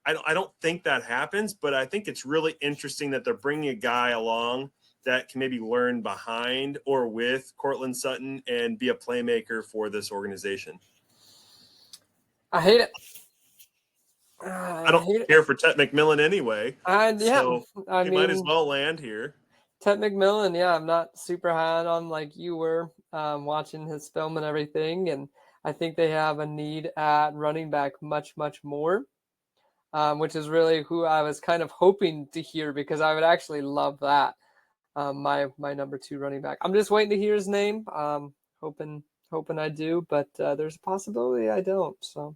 I don't think that happens, but I think it's really interesting that they're bringing a guy along that can maybe learn behind or with Cortland Sutton and be a playmaker for this organization. I hate it. I don't care for Tet McMillan anyway. So he might as well land here. Tet McMillan, yeah, I'm not super high on like you were watching his film and everything. And I think they have a need at running back much, much more, which is really who I was kind of hoping to hear because I would actually love that. My number 2 running back. I'm just waiting to hear his name. Hoping I do, but there's a possibility I don't. So,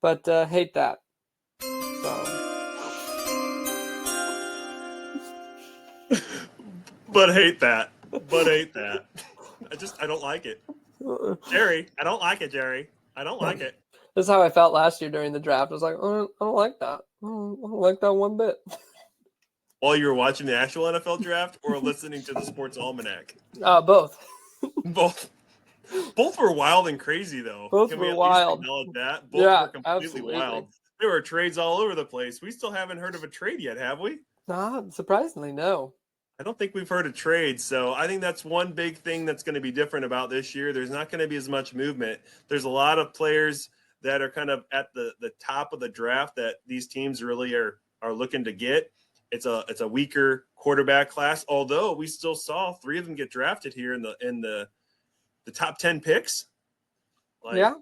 but hate that. So. But hate that. I don't like it. Jerry, I don't like it, Jerry. I don't like it. This is how I felt last year during the draft. I was like, oh, I don't like that. I don't like that one bit. While you were watching the actual NFL draft or listening to the Sports Almanac? Both. Both were wild and crazy, though. Both Can were we at wild. least acknowledge that? Both were completely absolutely. wild. There were trades all over the place. We still haven't heard of a trade yet, have we? Surprisingly, no. I don't think we've heard of trades. So I think that's one big thing that's going to be different about this year. There's not going to be as much movement. There's a lot of players that are kind of at the top of the draft that these teams really are looking to get. It's a weaker quarterback class, although we still saw 3 of them get drafted here in the top 10 picks. Yeah.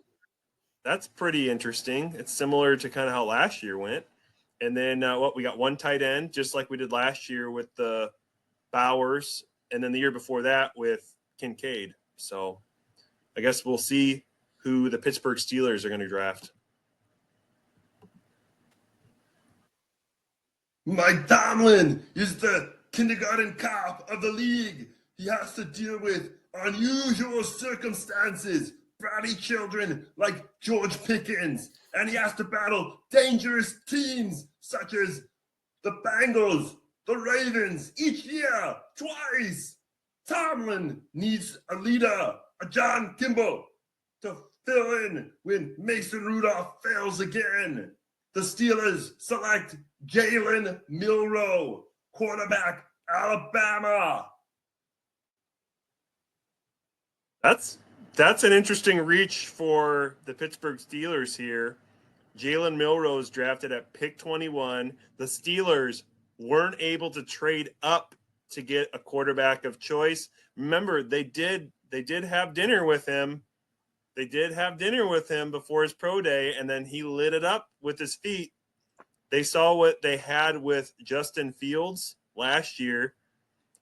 That's pretty interesting. It's similar to kind of how last year went. And then we got 1 tight end, just like we did last year with the Bowers, and then the year before that with Kincaid. So I guess we'll see who the Pittsburgh Steelers are going to draft. Mike Tomlin is the kindergarten cop of the league. He has to deal with unusual circumstances, bratty children like George Pickens, and he has to battle dangerous teams such as the Bengals, the Ravens, each year, twice. Tomlin needs a leader, a John Kimball, to fill in when Mason Rudolph fails again. The Steelers select Jalen Milroe, quarterback, Alabama. That's an interesting reach for the Pittsburgh Steelers here. Jalen Milroe is drafted at pick 21. The Steelers weren't able to trade up to get a quarterback of choice. Remember, they did have dinner with him. They did have dinner with him before his pro day, and then he lit it up with his feet. They saw what they had with Justin Fields last year.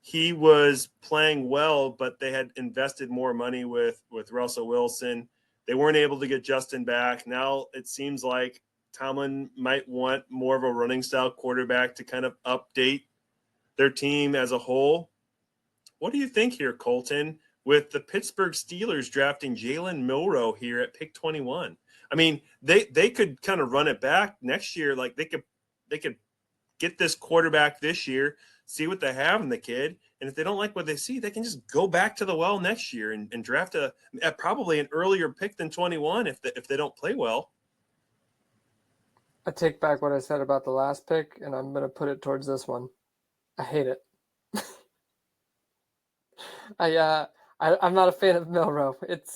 He was playing well, but they had invested more money with Russell Wilson. They weren't able to get Justin back. Now it seems like Tomlin might want more of a running style quarterback to kind of update their team as a whole. What do you think here, Colton, with the Pittsburgh Steelers drafting Jalen Milroe here at pick 21? I mean, they could kind of run it back next year. Like they could get this quarterback this year, see what they have in the kid, and if they don't like what they see, they can just go back to the well next year and draft probably an earlier pick than 21 if they don't play well. I take back what I said about the last pick, and I'm going to put it towards this one. I hate it. I'm not a fan of Milroe. It's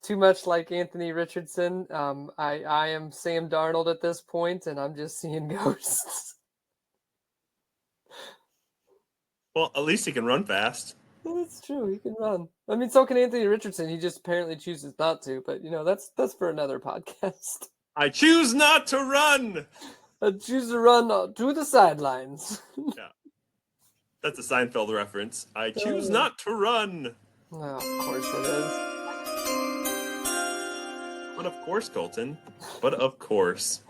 too much like Anthony Richardson. I am Sam Darnold at this point, and I'm just seeing ghosts. Well, at least he can run fast. That's true. He can run. I mean, so can Anthony Richardson. He just apparently chooses not to. But that's for another podcast. I choose not to run. I choose to run to the sidelines. Yeah, that's a Seinfeld reference. I choose not to run. Oh, of course it is. But of course, Colton. But of course.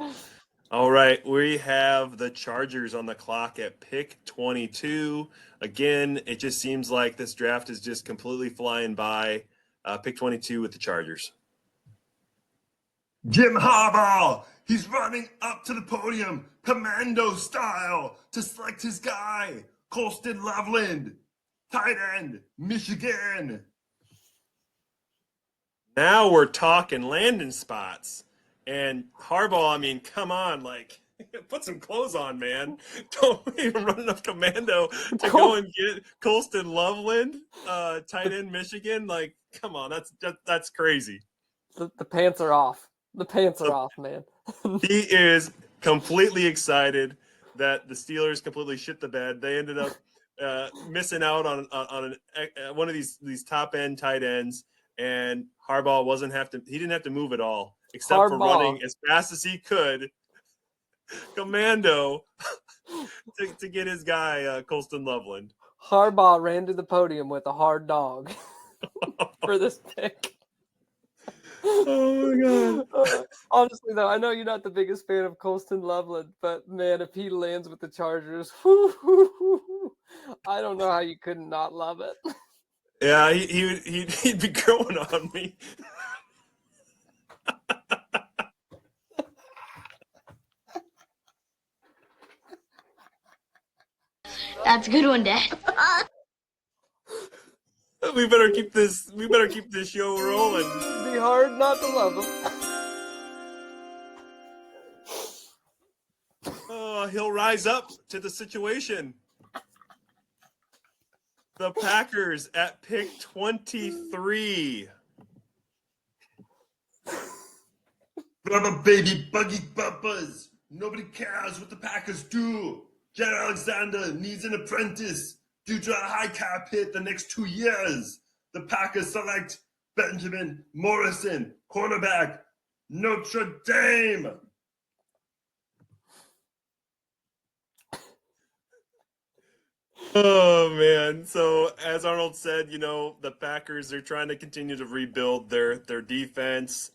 All right, we have the Chargers on the clock at pick 22. Again, it just seems like this draft is just completely flying by. Pick 22 with the Chargers. Jim Harbaugh, he's running up to the podium, commando style, to select his guy, Colston Loveland, tight end, Michigan. Now we're talking landing spots. And Harbaugh, I mean, come on, like, put some clothes on, man. Don't even run enough commando to go and get Colston Loveland, tight end Michigan. Like, come on, that's crazy. The pants are off. The pants are off, man. He is completely excited that the Steelers completely shit the bed. They ended up missing out on one of these top end tight ends, and Harbaugh he didn't have to move at all except for running as fast as he could, commando, to get his guy Colston Loveland. Harbaugh ran to the podium with a hard dog for this pick. Oh my god! Honestly, though, I know you're not the biggest fan of Colston Loveland, but man, if he lands with the Chargers, I don't know how you could not love it. Yeah, he'd be growing on me. That's a good one, Dad. We better keep this show rolling. It'd be hard not to love him. Oh, he'll rise up to the situation. The Packers at pick 23. Rubber baby buggy bumpers. Nobody cares what the Packers do. Jared Alexander needs an apprentice due to a high cap hit the next 2 years. The Packers select Benjamin Morrison, cornerback, Notre Dame. Oh man! So as Arnold said, the Packers are trying to continue to rebuild their defense,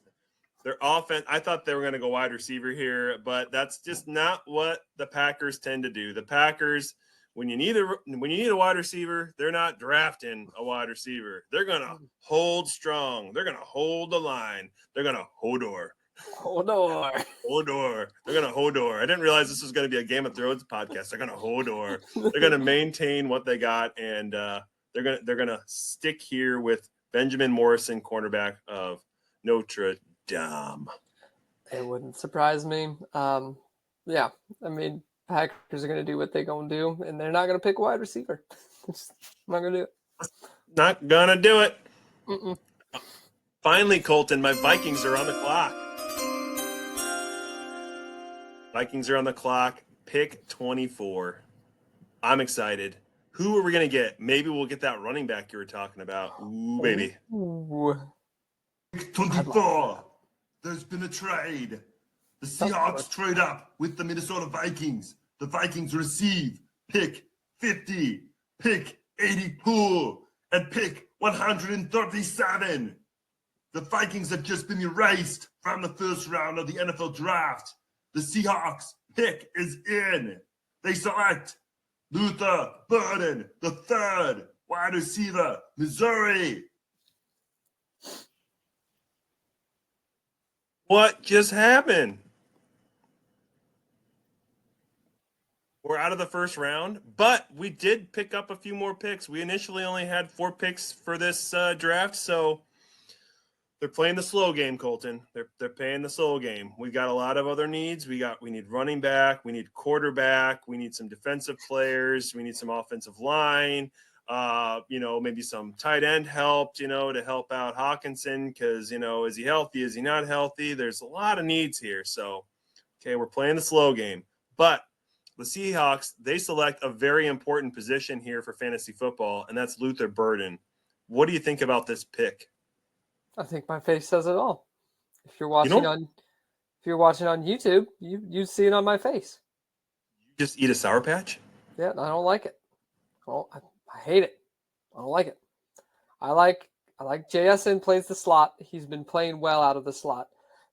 their offense. I thought they were going to go wide receiver here, but that's just not what the Packers tend to do. The Packers, when you need a wide receiver, they're not drafting a wide receiver. They're going to hold strong. They're going to hold the line. They're going to Hodor. Hodor. They're going to Hodor. I didn't realize this was going to be a Game of Thrones podcast. They're going to Hodor. They're going to maintain what they got, and they're going to stick here with Benjamin Morrison, cornerback of Notre Dame. It wouldn't surprise me. Yeah, I mean, Packers are going to do what they're going to do, and they're not going to pick a wide receiver. I'm not going to do it. Not going to do it. Mm-mm. Finally, Colton, my Vikings are on the clock. Vikings are on the clock. Pick 24. I'm excited. Who are we going to get? Maybe we'll get that running back you were talking about. Ooh, baby. Ooh. Pick 24. There's been a trade. The Seahawks trade up with the Minnesota Vikings. The Vikings receive pick 50, pick 82, and pick 137. The Vikings have just been erased from the first round of the NFL draft. The Seahawks pick is in. They select Luther Burden, the third wide receiver, Missouri. What just happened? We're out of the first round, but we did pick up a few more picks. We initially only had 4 picks for this draft, so they're playing the slow game, Colton. They're playing the slow game. We got a lot of other needs. We need running back. We need quarterback. We need some defensive players. We need some offensive line. Maybe some tight end help, to help out Hawkinson because, is he healthy? Is he not healthy? There's a lot of needs here. So, okay, we're playing the slow game. But the Seahawks, they select a very important position here for fantasy football, and that's Luther Burden. What do you think about this pick? I think my face says it all. If you're You watching don't on YouTube, you see it on my face. just eat a Sour Patch? Yeah, I don't like it. I hate it. I don't like it. I like JSN plays the slot. He's been playing well out of the slot.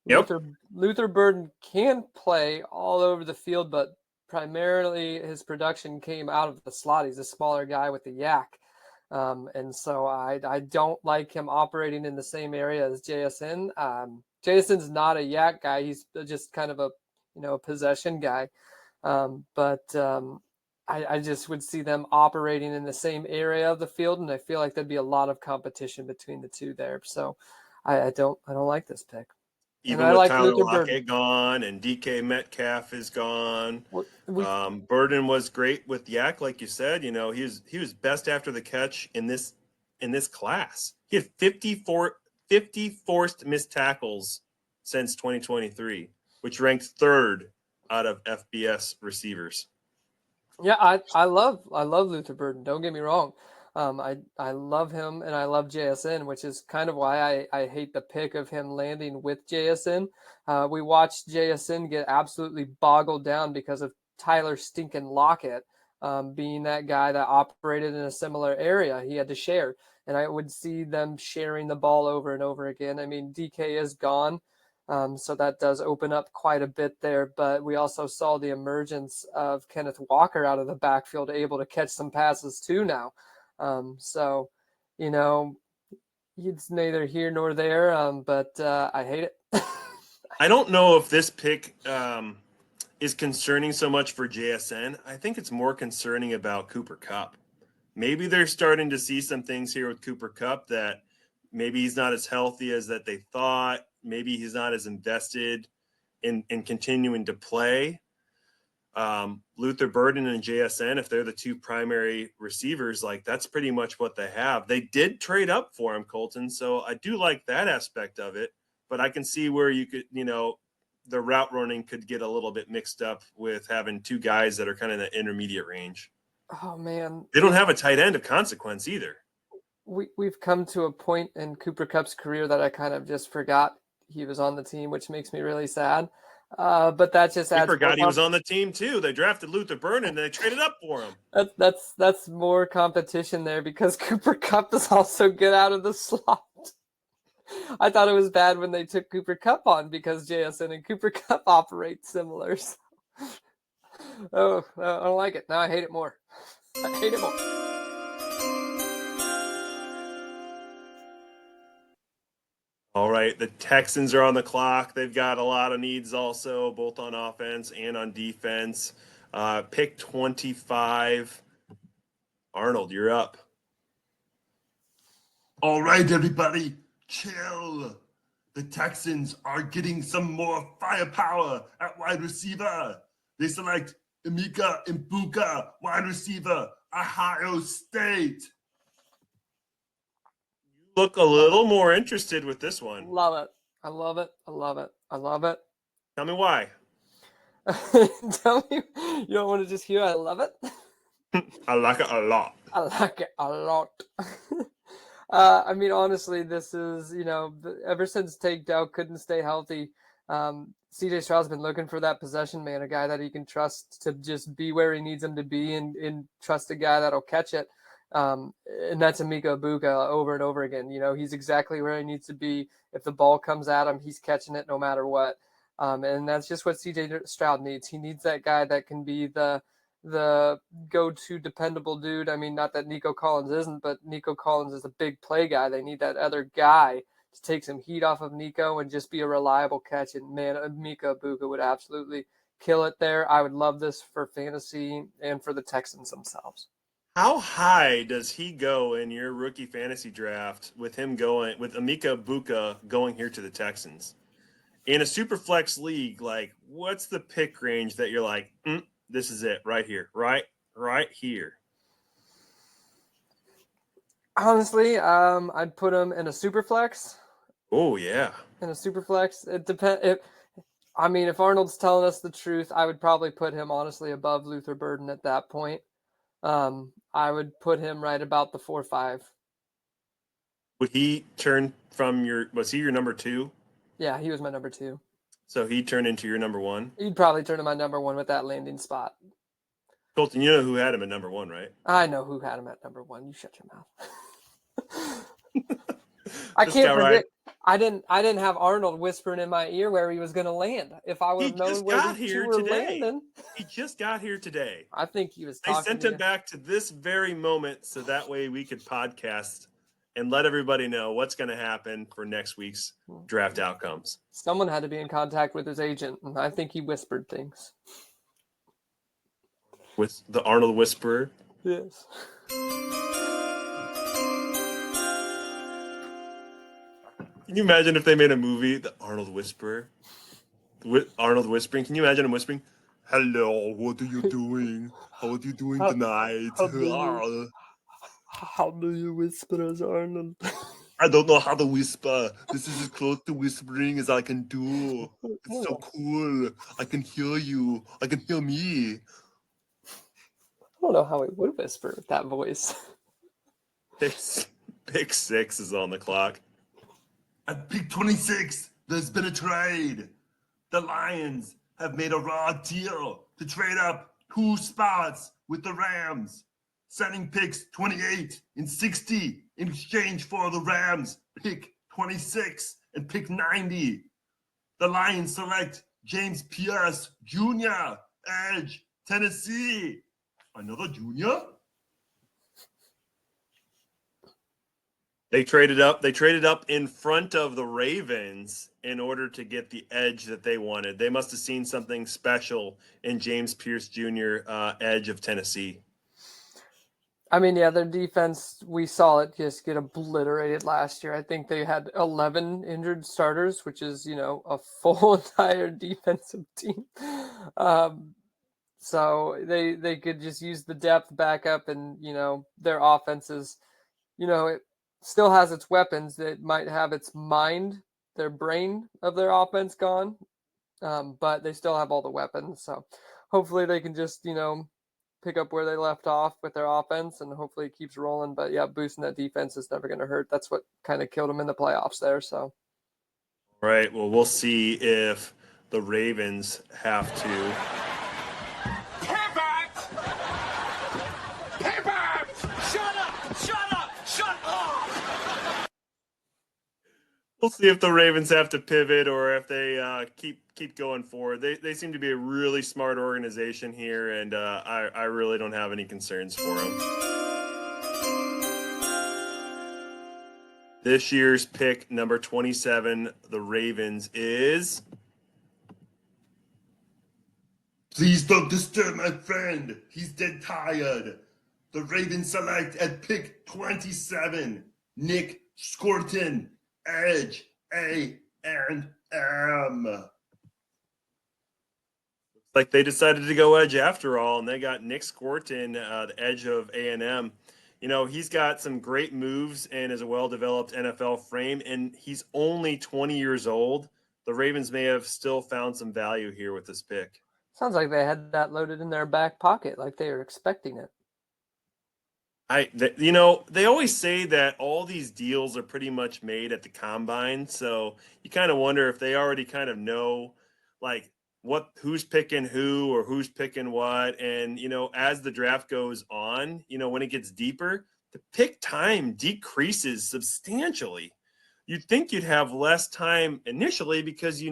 Yep. Luther Burden can play all over the field, but primarily his production came out of the slot. He's a smaller guy with the yak. And so I don't like him operating in the same area as JSN. JSN's not a yak guy. He's just kind of a possession guy. I just would see them operating in the same area of the field, and I feel like there'd be a lot of competition between the two there. So I don't like this pick. Even and I with like Tyler Luther Lockett Burden. gone and DK Metcalf is gone. Burden was great with Yak, like you said. He was best after the catch in this class. He had 50 forced missed tackles since 2023, which ranked third out of FBS receivers. Yeah, I love Luther Burden. Don't get me wrong. I love him and I love JSN, which is kind of why I hate the pick of him landing with JSN. We watched JSN get absolutely boggled down because of Tyler stinking Lockett being that guy that operated in a similar area. He had to share, and I would see them sharing the ball over and over again. I mean, DK is gone. So that does open up quite a bit there, but we also saw the emergence of Kenneth Walker out of the backfield, able to catch some passes too now. It's neither here nor there, but I hate it. I don't know if this pick is concerning so much for JSN. I think it's more concerning about Cooper Kupp. Maybe they're starting to see some things here with Cooper Kupp that maybe he's not as healthy as that they thought. Maybe he's not as invested in continuing to play. Luther Burden and JSN, if they're the two primary receivers, like that's pretty much what they have. They did trade up for him, Colton. So I do like that aspect of it, but I can see where you could, the route running could get a little bit mixed up with having two guys that are kind of in the intermediate range. Oh man. They don't have a tight end of consequence either. We've come to a point in Cooper Kupp's career that I kind of just forgot he was on the team, which makes me really sad. But that just adds. I forgot he was on the team too. They drafted Luther Burden and they traded up for him. That's more competition there because Cooper Kupp is also good out of the slot. I thought it was bad when they took Cooper Kupp on because JSN and Cooper Kupp operate similar. So. Oh, I don't like it. Now I hate it more. I hate it more. All right, the Texans are on the clock. They've got a lot of needs also, both on offense and on defense. Pick 25. Arnold, you're up. All right, everybody, chill. The Texans are getting some more firepower at wide receiver. They select Emeka Mbuka, wide receiver, Ohio State. Look a little more interested with this one. Love it. I love it. I love it. I love it. Tell me why. Tell me, you don't want to just hear I love it? I like it a lot. I like it a lot. I mean, honestly, this is, ever since Tank Dell couldn't stay healthy, CJ Stroud's been looking for that possession man, a guy that he can trust to just be where he needs him to be and trust a guy that'll catch it. And that's Emeka Egbuka over and over again. He's exactly where he needs to be. If the ball comes at him, he's catching it no matter what. And that's just what CJ Stroud needs. He needs that guy that can be the go-to dependable dude. I mean, not that Nico Collins isn't, but Nico Collins is a big play guy. They need that other guy to take some heat off of Nico and just be a reliable catch. And man, Emeka Egbuka would absolutely kill it there. I would love this for fantasy and for the Texans themselves. How high does he go in your rookie fantasy draft with Emeka Egbuka going here to the Texans? In a super flex league, like what's the pick range that you're like, this is it right here, right here? Honestly, I'd put him in a super flex. Oh yeah. In a super flex. It depends. I mean, if Arnold's telling us the truth, I would probably put him honestly above Luther Burden at that point. I would put him right about the 4-5. Would he turn from was he your number 2? Yeah, he was my number 2. So he turned into your number 1? He'd probably turn to my number 1 with that landing spot. Colton, you know who had him at number 1, right? I know who had him at number 1. You shut your mouth. I This can't guy, predict. I didn't have Arnold whispering in my ear where he was going to land. If I would He have known just where got these here two were today. landing, He just got here today. I think he was I talking sent to him you. back to this very moment so that way we could podcast and let everybody know what's going to happen for next week's draft outcomes. Someone had to be in contact with his agent, and I think he whispered things. With the Arnold Whisperer. Yes. Can you imagine if they made a movie, The Arnold Whisperer? With Arnold whispering. Can you imagine him whispering? Hello, what are you doing? How are you doing tonight? How do you whisper as Arnold? I don't know how to whisper. This is as close to whispering as I can do. It's so cool. I can hear you. I can hear me. I don't know how he would whisper with that voice. Pick 6 is on the clock. At pick 26, there's been a trade. The Lions have made a raw deal to trade up 2 spots with the Rams, sending picks 28 and 60 in exchange for the Rams pick 26 and pick 90. The Lions select James Pierce Jr., edge, Tennessee. Another junior? They traded up. They traded up in front of the Ravens in order to get the edge that they wanted. They must have seen something special in James Pierce Jr., edge of Tennessee. I mean, yeah, their defense, we saw it just get obliterated last year. I think they had 11 injured starters, which is, a full entire defensive team. So they could just use the depth back up, and, their offenses, it still has its weapons. That might have its mind, their brain of their offense gone, but they still have all the weapons. So hopefully they can just, pick up where they left off with their offense, and hopefully it keeps rolling. But yeah, boosting that defense is never going to hurt. That's what kind of killed them in the playoffs there. So, All right. Well, we'll see if the Ravens have to. We'll see if the Ravens have to pivot or if they keep going forward. They seem to be a really smart organization here, and I really don't have any concerns for them. This year's pick, number 27, the Ravens, is... Please don't disturb my friend. He's dead tired. The Ravens select at pick 27, Nick Scorton, edge, A&M. Like they decided to go edge after all, and they got Nick Scorton, the edge of A&M. He's got some great moves and is a well-developed NFL frame, and he's only 20 years old. The Ravens may have still found some value here with this pick. sounds like they had that loaded in their back pocket, like they were expecting it. They always say that all these deals are pretty much made at the combine, so you kind of wonder if they already kind of know, like, who's picking who or who's picking what. And, as the draft goes on, when it gets deeper, the pick time decreases substantially. You'd think you'd have less time initially because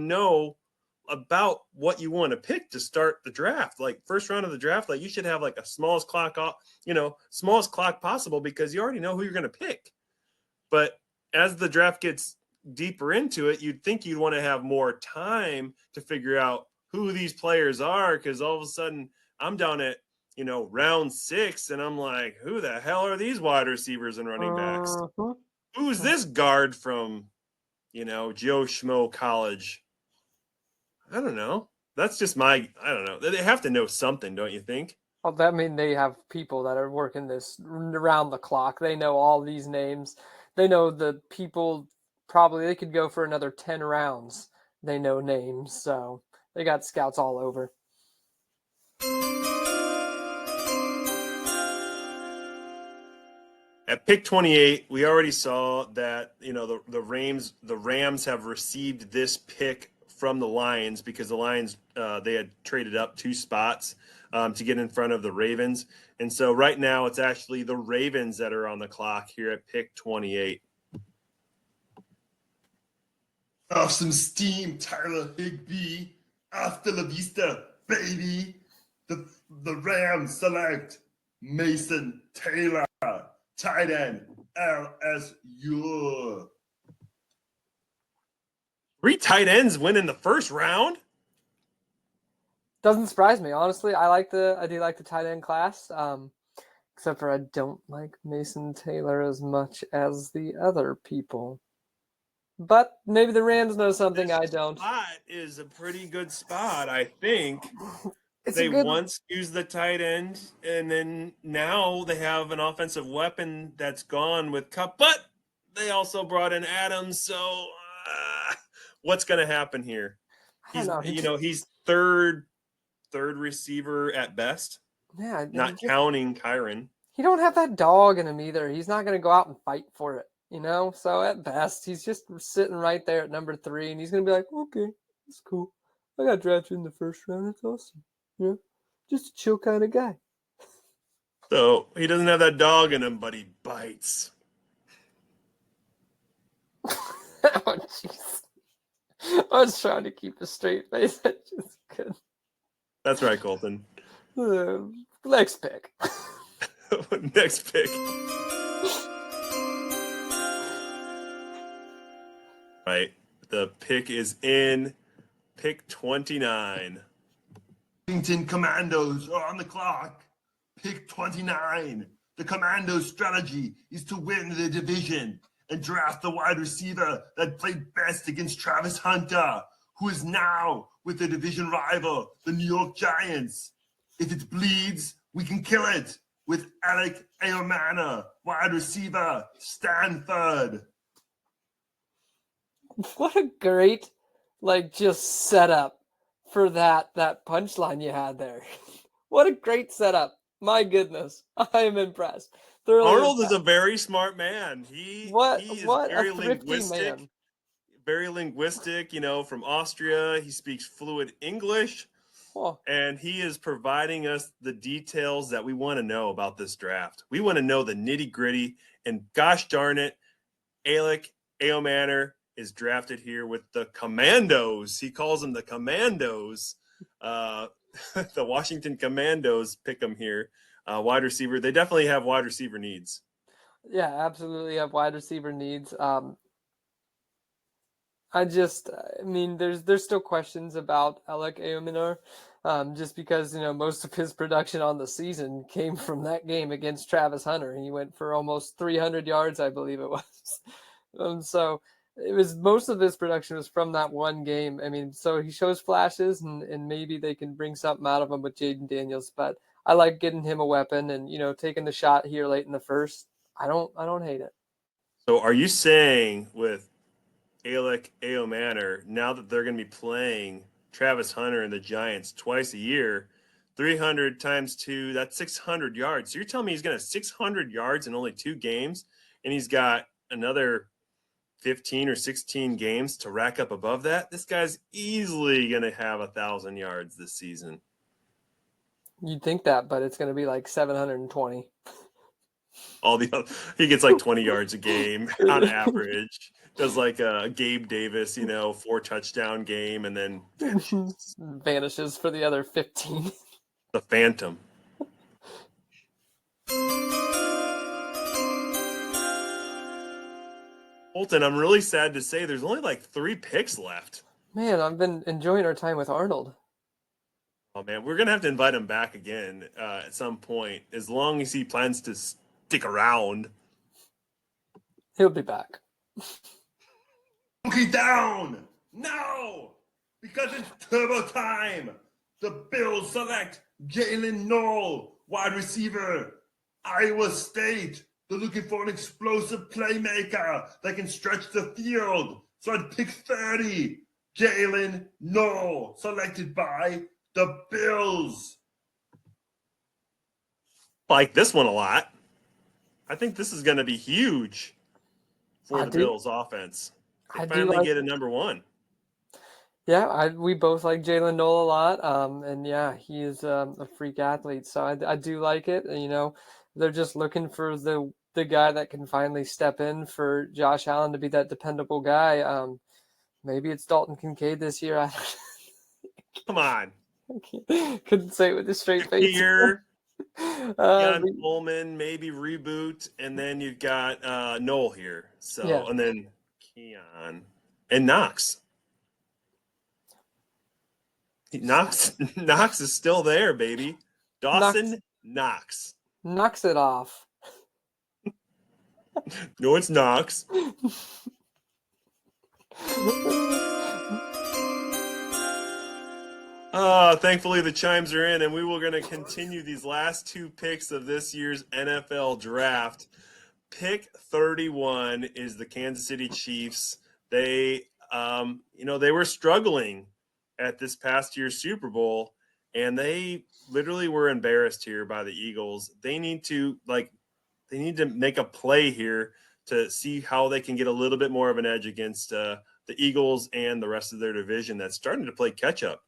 about what you want to pick to start the draft. Like first round of the draft, like you should have like a smallest clock possible because you already know who you're going to pick. But as the draft gets deeper into it, you'd think you'd want to have more time to figure out who these players are, because all of a sudden I'm down at round 6 and I'm like, who the hell are these wide receivers and running backs? Who's this guard from Joe Schmo College? I don't know. That's just I don't know. They have to know something, don't you think? Well, that means they have people that are working this around the clock. They know all these names. They know the people. Probably they could go for another 10 rounds. They know names. So They got scouts all over. At pick 28, we already saw that the Rams have received this pick from the Lions because the Lions they had traded up 2 spots to get in front of the Ravens, and so right now it's actually the Ravens that are on the clock here at pick 28. Off some steam, Tyler Higbee. Hasta la vista, baby. The Rams select Mason Taylor, tight end, LSU. 3 tight ends win in the first round. Doesn't surprise me, honestly. I do like the tight end class, except for I don't like Mason Taylor as much as the other people. But maybe the Rams know something I don't. This spot is a pretty good spot, I think. It's They a good. once used the tight end, and then now they have an offensive weapon that's gone with Cup, but they also brought in Adams. So what's going to happen here? I don't know. He's third receiver at best, Yeah, not counting Kyron. He don't have that dog in him either. He's not going to go out and fight for it, So at best, he's just sitting right there at number 3, and he's going to be like, okay, that's cool. I got drafted in the first round. That's awesome. Just a chill kind of guy. So he doesn't have that dog in him, but he bites. Oh, jeez. I was trying to keep a straight face. I just couldn't. That's right, Colton. Next pick. Next pick. Right. The pick is in pick 29. Washington Commandos are on the clock. Pick 29. The Commandos' strategy is to win the division and draft the wide receiver that played best against Travis Hunter, who is now with the division rival, the New York Giants. If it bleeds, we can kill it with Alec Aomana, wide receiver, Stanford. What a great, just setup for that punchline you had there. What a great setup. My goodness. I am impressed. Arnold is a very smart man. He is very a thrifty man. Very linguistic, from Austria. He speaks fluent English. Oh. And he is providing us the details that we want to know about this draft. We want to know the nitty-gritty. And gosh darn it, Alec Aomana is drafted here with the Commandos. He calls them the Commandos. The Washington Commandos pick him here. Wide receiver. They definitely have wide receiver needs. Yeah, absolutely have wide receiver needs. There's still questions about Alec Aomana, just because, most of his production on the season came from that game against Travis Hunter. He went for almost 300 yards, I believe it was. So it was most of his production was from that one game. So he shows flashes and maybe they can bring something out of him with Jaden Daniels, but I like getting him a weapon and, taking the shot here late in the first. I don't hate it. So are you saying with Alec Aomana, now that they're going to be playing Travis Hunter and the Giants twice a year, 300 times 2, that's 600 yards. So you're telling me he's going to have 600 yards in only 2 games, and he's got another 15 or 16 games to rack up above that? This guy's easily going to have 1,000 yards this season. You'd think that, but it's going to be like 720. He gets like 20 yards a game on average. Does like a Gabe Davis, 4 touchdown game, and then vanishes for the other 15. The Phantom. Holton, I'm really sad to say there's only like 3 picks left. Man, I've been enjoying our time with Arnold. Oh man, we're gonna have to invite him back again at some point, as long as he plans to stick around. He'll be back. Monkey down! No! Because it's turbo time! The Bills select Jalen Knoll, wide receiver, Iowa State. They're looking for an explosive playmaker that can stretch the field. So at pick 30, Jalen Noel, selected by the Bills. Like this one a lot. I think this is going to be huge for the Bills offense. They I do finally like get a number one. Yeah, we both like Jalen Noel a lot, and yeah, he is a freak athlete. So I do like it. And, they're just looking for the guy that can finally step in for Josh Allen to be that dependable guy. Maybe it's Dalton Kincaid this year. Come on. Couldn't say it with a straight face. Here, Uh, Keon Coleman, maybe reboot, and then you've got Noel here. So, Yeah. and then Keon and Knox. Knox is still there, baby. Dawson Knox. Knocks it off. No, it's Knox. Thankfully the chimes are in, and we were going to continue these last two picks of this year's NFL draft. Pick 31 is the Kansas City Chiefs. They were struggling at this past year's Super Bowl, and they literally were embarrassed here by the Eagles. They need to make a play here to see how they can get a little bit more of an edge against the Eagles and the rest of their division that's starting to play catch up.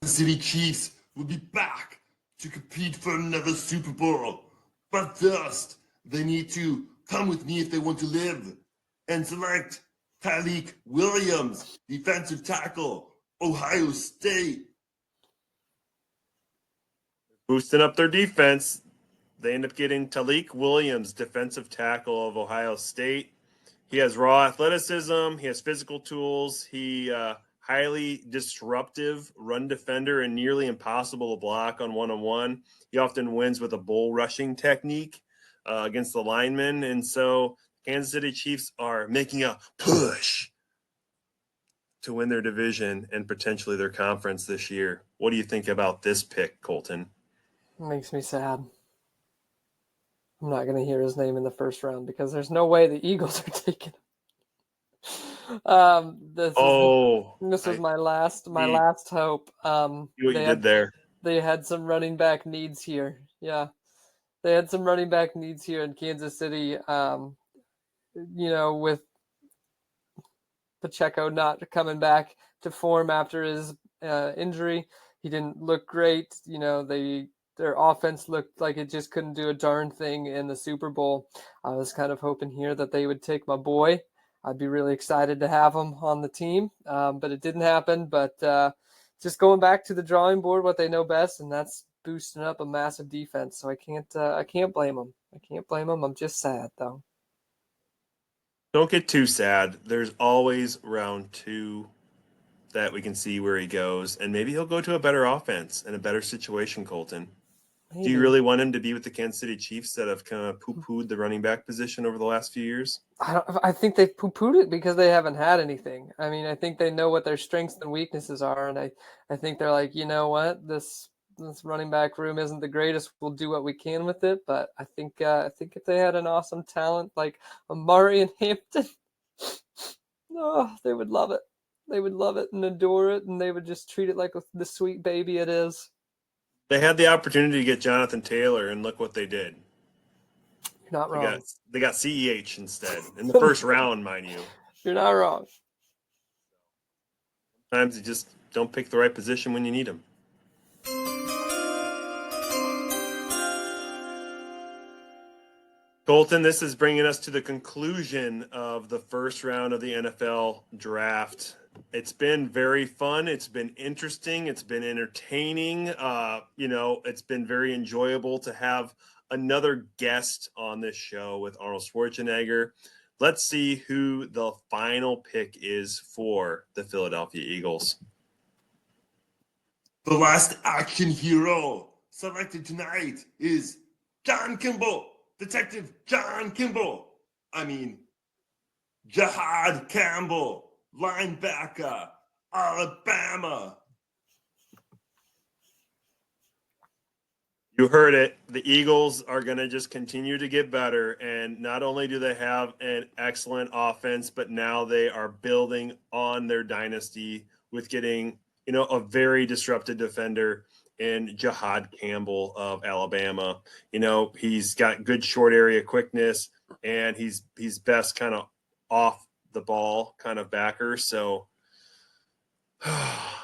The City Chiefs will be back to compete for another Super Bowl. But first, they need to come with me if they want to live and select Tyreek Williams, defensive tackle, Ohio State. Boosting up their defense, they end up getting Tyreek Williams, defensive tackle of Ohio State. He has raw athleticism. He has physical tools. He highly disruptive run defender and nearly impossible to block on one-on-one. He often wins with a bull rushing technique against the linemen. And so Kansas City Chiefs are making a push to win their division and potentially their conference this year. What do you think about this pick, Colton? Makes me sad. I'm not going to hear his name in the first round because there's no way the Eagles are taking him. This was my last hope. See what you did there. They had some running back needs here. Yeah, they had some running back needs here in Kansas City. With Pacheco not coming back to form after his injury, he didn't look great. Their offense looked like it just couldn't do a darn thing in the Super Bowl. I was kind of hoping here that they would take my boy. I'd be really excited to have him on the team, but it didn't happen. But just going back to the drawing board, what they know best, and that's boosting up a massive defense. So I can't blame them. I can't blame them. I'm just sad though. Don't get too sad. There's always round two that we can see where he goes, and maybe he'll go to a better offense and a better situation, Colton. Maybe. Do you really want him to be with the Kansas City Chiefs that have kind of poo-pooed the running back position over the last few years? I think they've poo-pooed it because they haven't had anything. I mean, I think they know what their strengths and weaknesses are, and I think they're like, you know what, this running back room isn't the greatest. We'll do what we can with it, but I think if they had an awesome talent like Amari and Hampton, they would love it. They would love it and adore it, and they would just treat it like the sweet baby it is. They had the opportunity to get Jonathan Taylor, and look what they did. You're not wrong. They got CEH instead in the first round, mind you. You're not wrong. Sometimes you just don't pick the right position when you need them. Colton, this is bringing us to the conclusion of the first round of the NFL draft. It's been very fun. It's been interesting. It's been entertaining. It's been very enjoyable to have another guest on this show with Arnold Schwarzenegger. Let's see who the final pick is for the Philadelphia Eagles. The last action hero selected tonight is John Kimball, Detective John Kimball. Jahad Campbell, linebacker, Alabama. You heard it. The Eagles are going to just continue to get better. And not only do they have an excellent offense, but now they are building on their dynasty with getting, a very disrupted defender in Jahad Campbell of Alabama. He's got good short area quickness, and he's best kind of off the ball kind of backer. So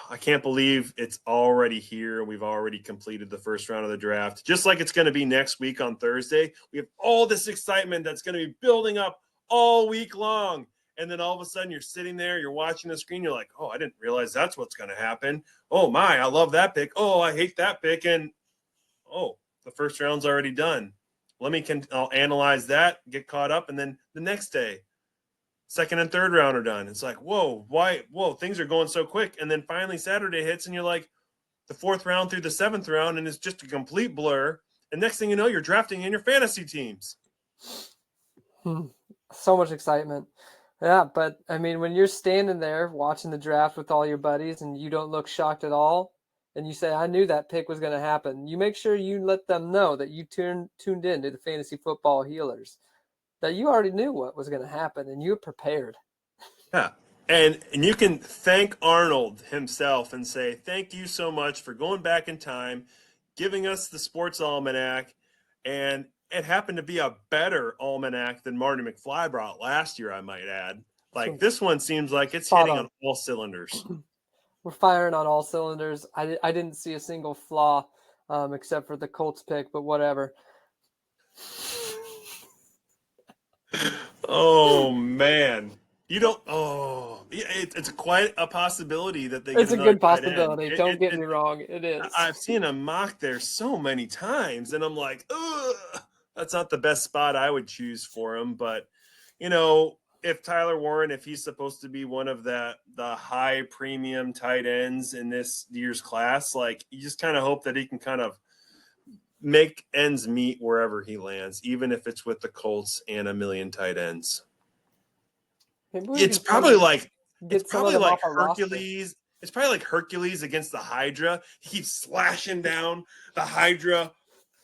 I can't believe it's already here. We've already completed the first round of the draft, just like it's going to be next week on Thursday. We have all this excitement that's going to be building up all week long. And then all of a sudden you're sitting there, you're watching the screen. You're like, oh, I didn't realize that's what's going to happen. Oh my, I love that pick. Oh, I hate that pick. And oh, the first round's already done. I'll analyze that, get caught up. And then the next day, second and third round are done. It's like, whoa, things are going so quick. And then finally Saturday hits and you're like the fourth round through the seventh round, and it's just a complete blur. And next thing you know, you're drafting in your fantasy teams. So much excitement. Yeah, but I mean, when you're standing there watching the draft with all your buddies and you don't look shocked at all, and you say, I knew that pick was going to happen, you make sure you let them know that you tuned in to the Fantasy Football Healers, that you already knew what was going to happen and you were prepared. Yeah. And you can thank Arnold himself and say, thank you so much for going back in time, giving us the sports almanac. And it happened to be a better almanac than Marty McFly brought last year, I might add. Like, this one seems like it's hitting on all cylinders. We're firing on all cylinders. I didn't see a single flaw except for the Colts pick, but whatever. Oh, man. You don't. Oh, it's quite a possibility that they get It's a another good tight end. possibility. Don't get me wrong. It is. I've seen a mock there so many times, and I'm like, ugh, that's not the best spot I would choose for him. But, if Tyler Warren, if he's supposed to be one of the high premium tight ends in this year's class, like, you just kind of hope that he can kind of make ends meet wherever he lands, even if it's with the Colts and a million tight ends. It's probably like Hercules. It's probably like Hercules against the Hydra. He keeps slashing down the Hydra,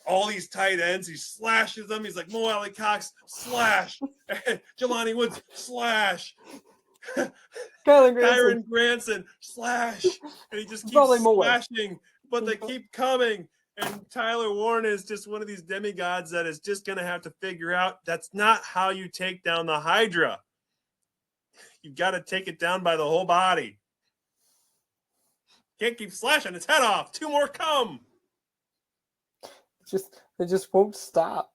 all these tight ends. He slashes them. He's like, Mo Alley Cox, slash. Jelani Woods, slash. Kyron Granson, slash. And he just keeps slashing, but they keep coming. And Tyler Warren is just one of these demigods that is just going to have to figure out that's not how you take down the Hydra. You've got to take it down by the whole body. Can't keep slashing its head off. Two more come. They just won't stop.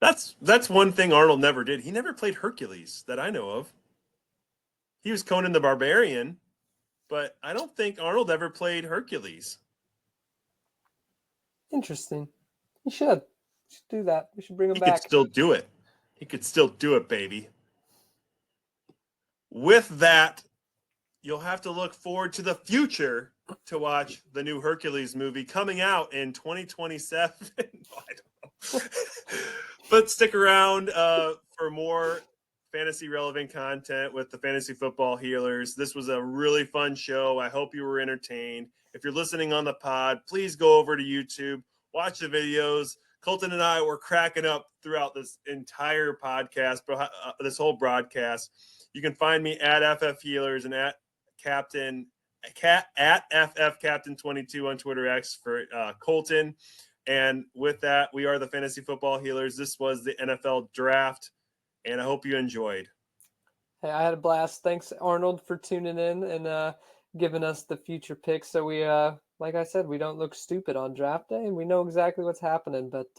That's one thing Arnold never did. He never played Hercules that I know of. He was Conan the Barbarian, but I don't think Arnold ever played Hercules. Interesting. He should do that. We should bring him back. He could still do it. He could still do it, baby. With that, you'll have to look forward to the future to watch the new Hercules movie coming out in 2027. I don't know. But stick around for more fantasy relevant content with the Fantasy Football Healers. This was a really fun show. I hope you were entertained. If you're listening on the pod, please go over to YouTube, watch the videos. Colton and I were cracking up throughout this entire podcast, this whole broadcast. You can find me at FF Healers and at FF Captain 22 on Twitter X for Colton. And with that, we are the Fantasy Football Healers. This was the NFL Draft, and I hope you enjoyed. Hey, I had a blast. Thanks, Arnold, for tuning in and giving us the future picks. So we, like I said, we don't look stupid on draft day, and we know exactly what's happening. But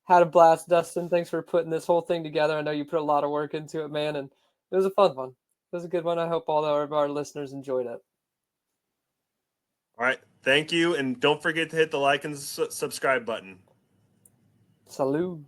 had a blast, Dustin. Thanks for putting this whole thing together. I know you put a lot of work into it, man, and it was a fun one. It was a good one. I hope all of our listeners enjoyed it. All right. Thank you. And don't forget to hit the like and subscribe button. Salud.